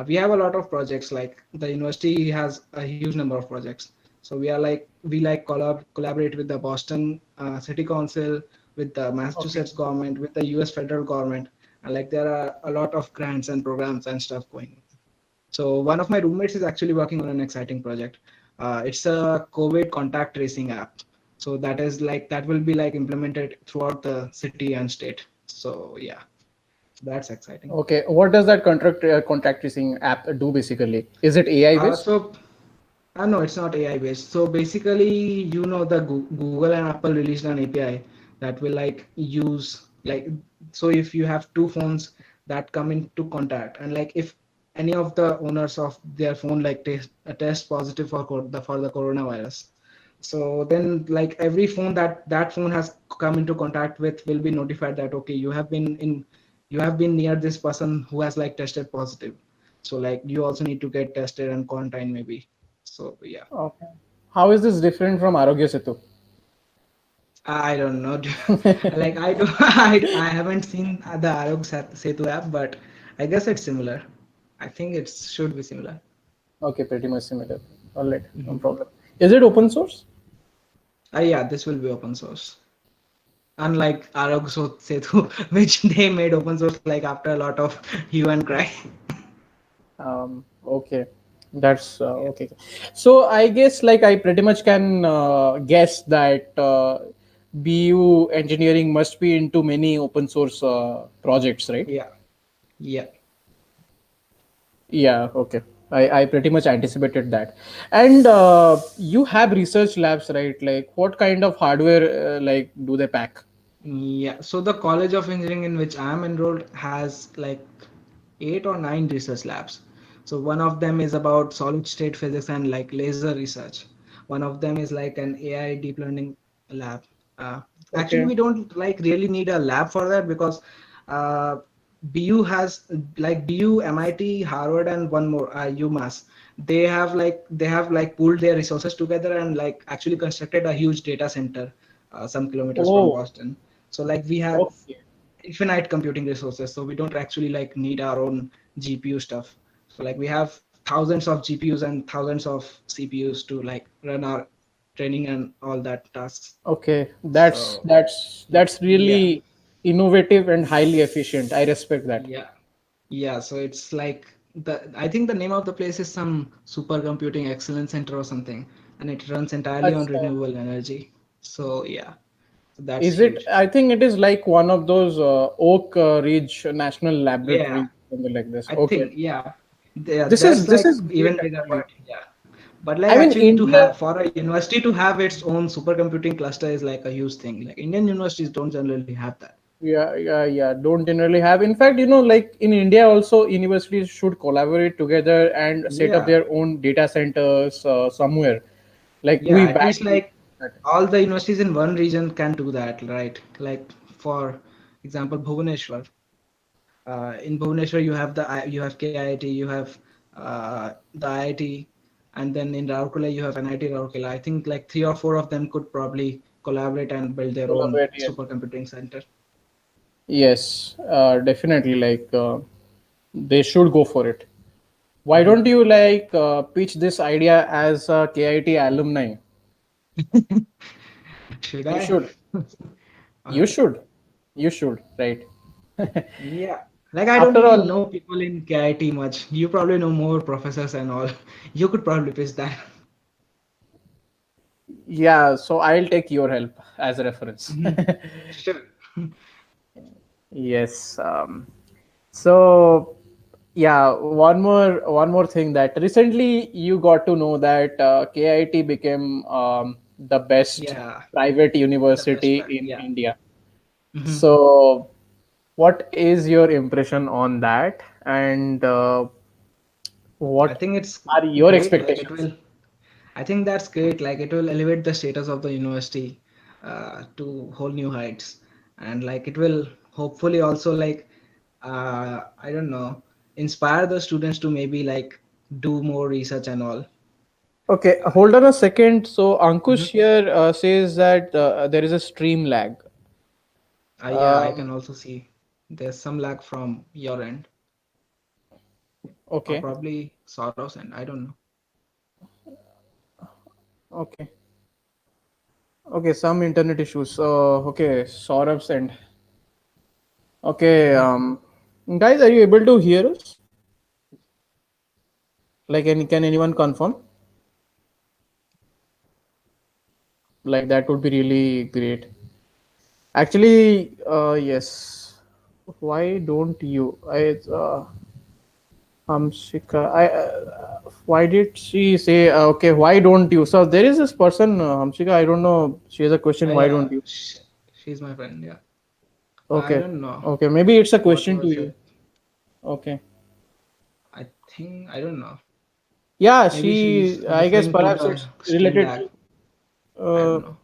[SPEAKER 2] We have a lot of projects. Like the university has a huge number of projects. So we like collaborate with the Boston City Council, with the
[SPEAKER 1] Okay.
[SPEAKER 2] Massachusetts government, with the US federal government, and like there are a lot of grants and programs and stuff going on. So one of my roommates is actually working on an exciting project. It's a COVID contact tracing app. So that will be like implemented throughout the city and state. So yeah, that's exciting.
[SPEAKER 1] Okay. What does that contact tracing app do basically? Is it AI based?
[SPEAKER 2] So no, it's not AI based. So basically, the Google and Apple released an API that will like use like, so if you have two phones that come into contact, and like if any of the owners of their phone like test positive for the coronavirus, so then like every phone that phone has come into contact with will be notified that okay, you have been near this person who has like tested positive. So like you also need to get tested and quarantine maybe. So yeah,
[SPEAKER 1] Okay. How is this different from Arogya Setu?
[SPEAKER 2] I don't know. Like I do, I haven't seen the Setu app, but I guess it's similar. I think it should be similar.
[SPEAKER 1] Okay, pretty much similar. All right, no
[SPEAKER 2] Hmm.
[SPEAKER 1] problem. Is it open source?
[SPEAKER 2] Yeah, this will be open source. Unlike Setu, which they made open source like after a lot of hue and cry.
[SPEAKER 1] Okay, that's okay. So I guess like I pretty much can guess that BU engineering must be into many open source projects, right?
[SPEAKER 2] Yeah, yeah.
[SPEAKER 1] Yeah, okay. I pretty much anticipated that. And you have research labs, right? Like what kind of hardware like do they pack?
[SPEAKER 2] Yeah, so the College of Engineering in which I am enrolled has like 8 or 9 research labs. So one of them is about solid state physics and like laser research. One of them is like an AI deep learning lab. Uh, Actually,
[SPEAKER 1] Okay.
[SPEAKER 2] we don't like really need a lab for that, because uh, BU has like BU, MIT, Harvard, and one more, UMass. They have like pooled their resources together and like actually constructed a huge data center some kilometers from
[SPEAKER 1] Oh,
[SPEAKER 2] Boston. So like we have
[SPEAKER 1] okay.
[SPEAKER 2] infinite computing resources, so we don't actually like need our own GPU stuff. So like we have thousands of GPUs and thousands of CPUs to like run our training and all that tasks.
[SPEAKER 1] Okay, that's
[SPEAKER 2] So
[SPEAKER 1] that's that's
[SPEAKER 2] yeah,
[SPEAKER 1] really innovative and highly efficient. I respect that.
[SPEAKER 2] yeah, yeah. So it's like I think the name of the place is some supercomputing excellence center or something, and it runs entirely on
[SPEAKER 1] Achha.
[SPEAKER 2] renewable energy. So yeah, that's
[SPEAKER 1] Is it?
[SPEAKER 2] huge.
[SPEAKER 1] I think it is like one of those Oak Ridge National
[SPEAKER 2] Yeah,
[SPEAKER 1] Laboratory, something like this.
[SPEAKER 2] I
[SPEAKER 1] Okay,
[SPEAKER 2] think yeah. Yeah,
[SPEAKER 1] this
[SPEAKER 2] that's
[SPEAKER 1] is this
[SPEAKER 2] like
[SPEAKER 1] is great
[SPEAKER 2] even bigger,
[SPEAKER 1] actually.
[SPEAKER 2] but yeah. But like
[SPEAKER 1] I mean,
[SPEAKER 2] actually to
[SPEAKER 1] India.
[SPEAKER 2] have for a university to have its own supercomputing cluster is like a huge thing. Like Indian universities don't generally have that.
[SPEAKER 1] Yeah. Don't generally have. In fact, like in India, also universities should collaborate together and set up
[SPEAKER 2] Yeah,
[SPEAKER 1] their own data centers somewhere. Like
[SPEAKER 2] Yeah,
[SPEAKER 1] we
[SPEAKER 2] at least
[SPEAKER 1] badly.
[SPEAKER 2] like all the universities in one region can do that, right? Like for example, Bhubaneswar. In Bhubaneswar, you have you have KIT, you have the IIT, and then in Rourkela you have NIT Rourkela. I think like three or four of them could probably collaborate and build their own
[SPEAKER 1] Collaborate, yes.
[SPEAKER 2] supercomputing center.
[SPEAKER 1] Yes, definitely. Like they should go for it. Why
[SPEAKER 2] Mhm.
[SPEAKER 1] don't you like pitch this idea as a KIT alumni?
[SPEAKER 2] Should
[SPEAKER 1] You
[SPEAKER 2] I?
[SPEAKER 1] should. You
[SPEAKER 2] Okay.
[SPEAKER 1] should. You should. Right.
[SPEAKER 2] Yeah. Like I don't
[SPEAKER 1] After
[SPEAKER 2] even
[SPEAKER 1] all,
[SPEAKER 2] know people in KIT much. You probably know more professors and all. You could probably pitch that.
[SPEAKER 1] yeah. So I'll take your help as a reference.
[SPEAKER 2] Mhm. Sure.
[SPEAKER 1] Yes. So yeah, one more thing that recently you got to know that KIT became the best
[SPEAKER 2] Yeah.
[SPEAKER 1] private
[SPEAKER 2] The best
[SPEAKER 1] university
[SPEAKER 2] part.
[SPEAKER 1] in
[SPEAKER 2] Yeah.
[SPEAKER 1] India.
[SPEAKER 2] Hmm.
[SPEAKER 1] So what is your impression on that, and
[SPEAKER 2] I
[SPEAKER 1] what
[SPEAKER 2] think it's
[SPEAKER 1] are your
[SPEAKER 2] great. Like it
[SPEAKER 1] expectations?
[SPEAKER 2] will. I think that's great. Like it will elevate the status of the university to whole new heights, and like it will hopefully also like I don't know, inspire the students to maybe like do more research and all.
[SPEAKER 1] Okay, hold on a second. So Ankush
[SPEAKER 2] Mhm.
[SPEAKER 1] here says that there is a stream lag.
[SPEAKER 2] Yeah, I
[SPEAKER 1] Um,
[SPEAKER 2] can also see there's some lag from your end, or
[SPEAKER 1] okay,
[SPEAKER 2] probably Saurav's end. I don't know.
[SPEAKER 1] okay, okay. Some internet issues. Okay, Saurabh's end. Okay,
[SPEAKER 2] Mhm.
[SPEAKER 1] guys, are you able to hear us? Like, can anyone confirm? Like, that would be really great. Actually, yes. Why don't you? Hamshika, why did she say, okay, why don't you? So there is this person, Hamshika, I don't know. She has a question, why
[SPEAKER 2] Yeah,
[SPEAKER 1] don't you?
[SPEAKER 2] she's my friend. Yeah, I
[SPEAKER 1] Okay,
[SPEAKER 2] don't know
[SPEAKER 1] okay, maybe it's a
[SPEAKER 2] what
[SPEAKER 1] question to
[SPEAKER 2] was
[SPEAKER 1] you.
[SPEAKER 2] it.
[SPEAKER 1] Okay.
[SPEAKER 2] I think I don't know.
[SPEAKER 1] Yeah,
[SPEAKER 2] Maybe she's
[SPEAKER 1] I guess
[SPEAKER 2] referring to
[SPEAKER 1] perhaps
[SPEAKER 2] the
[SPEAKER 1] it's
[SPEAKER 2] stream
[SPEAKER 1] related
[SPEAKER 2] lag.
[SPEAKER 1] to,
[SPEAKER 2] I
[SPEAKER 1] uh,
[SPEAKER 2] don't know.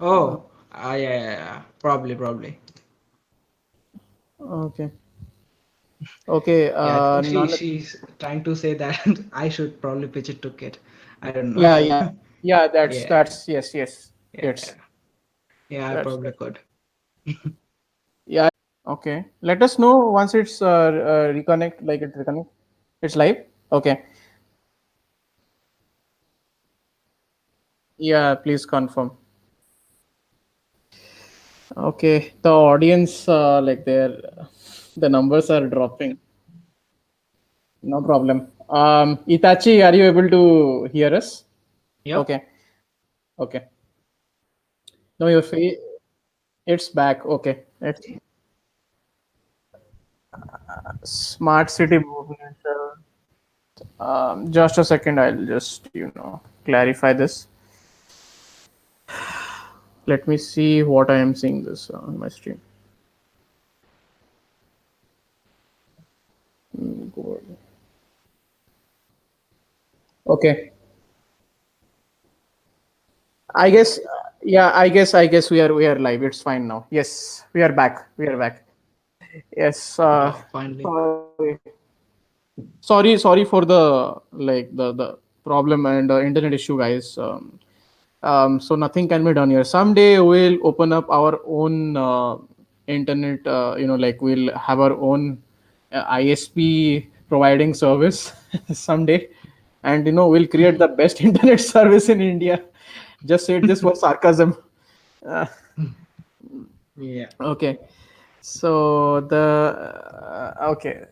[SPEAKER 2] Oh, yeah, yeah, yeah. Probably, probably.
[SPEAKER 1] okay, okay,
[SPEAKER 2] Yeah, I think
[SPEAKER 1] none,
[SPEAKER 2] she's trying to say that I should probably pitch it to Kit. I don't know.
[SPEAKER 1] yeah, yeah, yeah,
[SPEAKER 2] Yeah,
[SPEAKER 1] yes, yes,
[SPEAKER 2] yeah,
[SPEAKER 1] yes,
[SPEAKER 2] yeah. I probably
[SPEAKER 1] that's,
[SPEAKER 2] could.
[SPEAKER 1] yeah, okay. Let us know once it's reconnect, like it reconnect. It's live. Okay. Yeah, please confirm. Okay, the audience, like the numbers are dropping. No problem. Itachi, are you able to hear us?
[SPEAKER 2] Yep.
[SPEAKER 1] Okay, okay. No, your face, it's back. Okay, it's smart city movement. Just a second, I'll just clarify this. Let me see what I am seeing this on my stream. Okay, I guess. Yeah, I guess we are live. It's fine now. Yes, we are back. We are back. Yes.
[SPEAKER 2] Oh, finally.
[SPEAKER 1] Sorry for the problem and internet issue, guys. So nothing can be done here. Someday we'll open up our own internet. Like we'll have our own ISP providing service someday, and we'll create the best internet service in India. Just said this for sarcasm. Uh,
[SPEAKER 2] Yeah.
[SPEAKER 1] okay. So okay.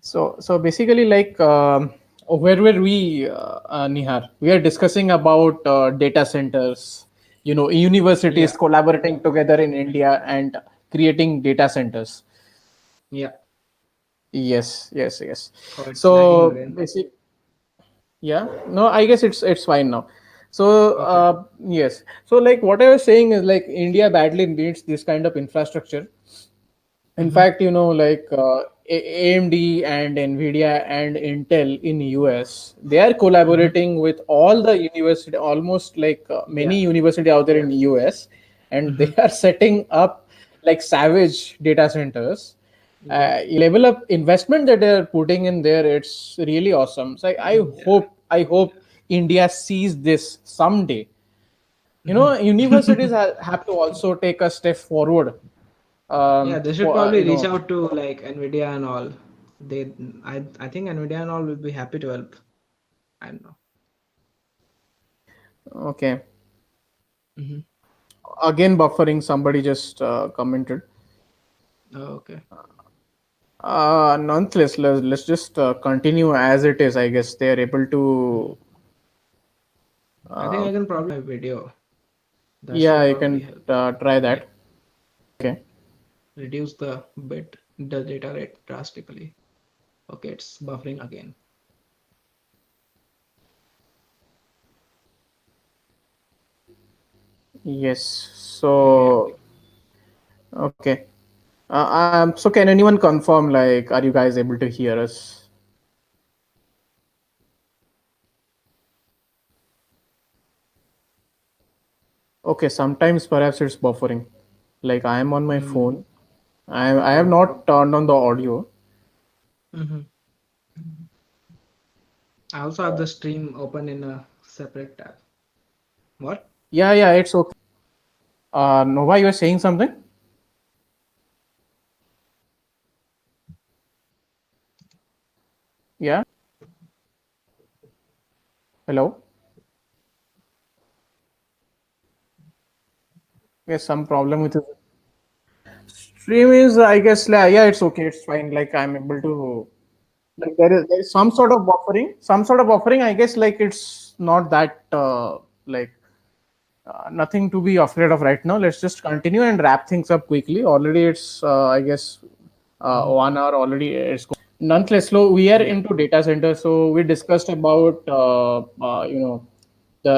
[SPEAKER 1] So basically, like, where were we, Nihar? We are discussing about data centers.
[SPEAKER 2] Yeah.
[SPEAKER 1] Universities collaborating together in India and creating data centers.
[SPEAKER 2] Yeah.
[SPEAKER 1] Yes, yes, yes.
[SPEAKER 2] Oh, it's lagging
[SPEAKER 1] So
[SPEAKER 2] again.
[SPEAKER 1] basic, yeah. No, I guess it's fine now. So
[SPEAKER 2] Okay.
[SPEAKER 1] yes. So like what I was saying is like India badly needs this kind of infrastructure. In
[SPEAKER 2] Mm-hmm.
[SPEAKER 1] fact, like. AMD and Nvidia and Intel in US, they are
[SPEAKER 2] Hmm.
[SPEAKER 1] collaborating with all the university, almost like
[SPEAKER 2] Yeah.
[SPEAKER 1] many university out there in US, and they
[SPEAKER 2] Hmm.
[SPEAKER 1] are setting up like savage data centers.
[SPEAKER 2] Yeah.
[SPEAKER 1] Level of investment that they're putting in there, it's really awesome. So
[SPEAKER 2] Yeah.
[SPEAKER 1] I hope India sees this someday.
[SPEAKER 2] Hmm.
[SPEAKER 1] Universities have to also take a step forward.
[SPEAKER 2] Yeah, they should
[SPEAKER 1] For
[SPEAKER 2] probably reach out to like Nvidia and all. They, I think Nvidia and all will be happy to help. I don't know.
[SPEAKER 1] okay.
[SPEAKER 2] Hmm.
[SPEAKER 1] Again, buffering. Somebody just commented.
[SPEAKER 2] Oh, okay.
[SPEAKER 1] Nonetheless, let's just continue as it is. I guess they are able
[SPEAKER 2] Mhm.
[SPEAKER 1] to.
[SPEAKER 2] I think
[SPEAKER 1] Uh,
[SPEAKER 2] I can probably my video. That
[SPEAKER 1] yeah,
[SPEAKER 2] should
[SPEAKER 1] you
[SPEAKER 2] probably
[SPEAKER 1] can
[SPEAKER 2] help.
[SPEAKER 1] try
[SPEAKER 2] Like
[SPEAKER 1] that. Okay.
[SPEAKER 2] reduce the data rate drastically. Okay, it's buffering again.
[SPEAKER 1] Yes.
[SPEAKER 2] Okay, yeah.
[SPEAKER 1] So okay. So can anyone confirm? Like, are you guys able to hear us? Okay. Sometimes perhaps it's buffering. Like I am on my
[SPEAKER 2] Mm.
[SPEAKER 1] phone. I have not turned on the audio.
[SPEAKER 2] Hmm. I also have the stream open in a separate tab. What?
[SPEAKER 1] Yeah, it's okay. Nova, you are saying something? Yeah. Hello. Yes, some problem with it. Stream is, I guess, yeah, it's okay, it's fine. Like I'm able to, like there is some sort of buffering, some sort of buffering. I guess like it's not that like nothing to be afraid of right now. Let's just continue and wrap things up quickly. Already it's I guess
[SPEAKER 2] Hmm.
[SPEAKER 1] 1 hour already. It's nonetheless. So we are
[SPEAKER 2] Yeah.
[SPEAKER 1] into data center. So we discussed about the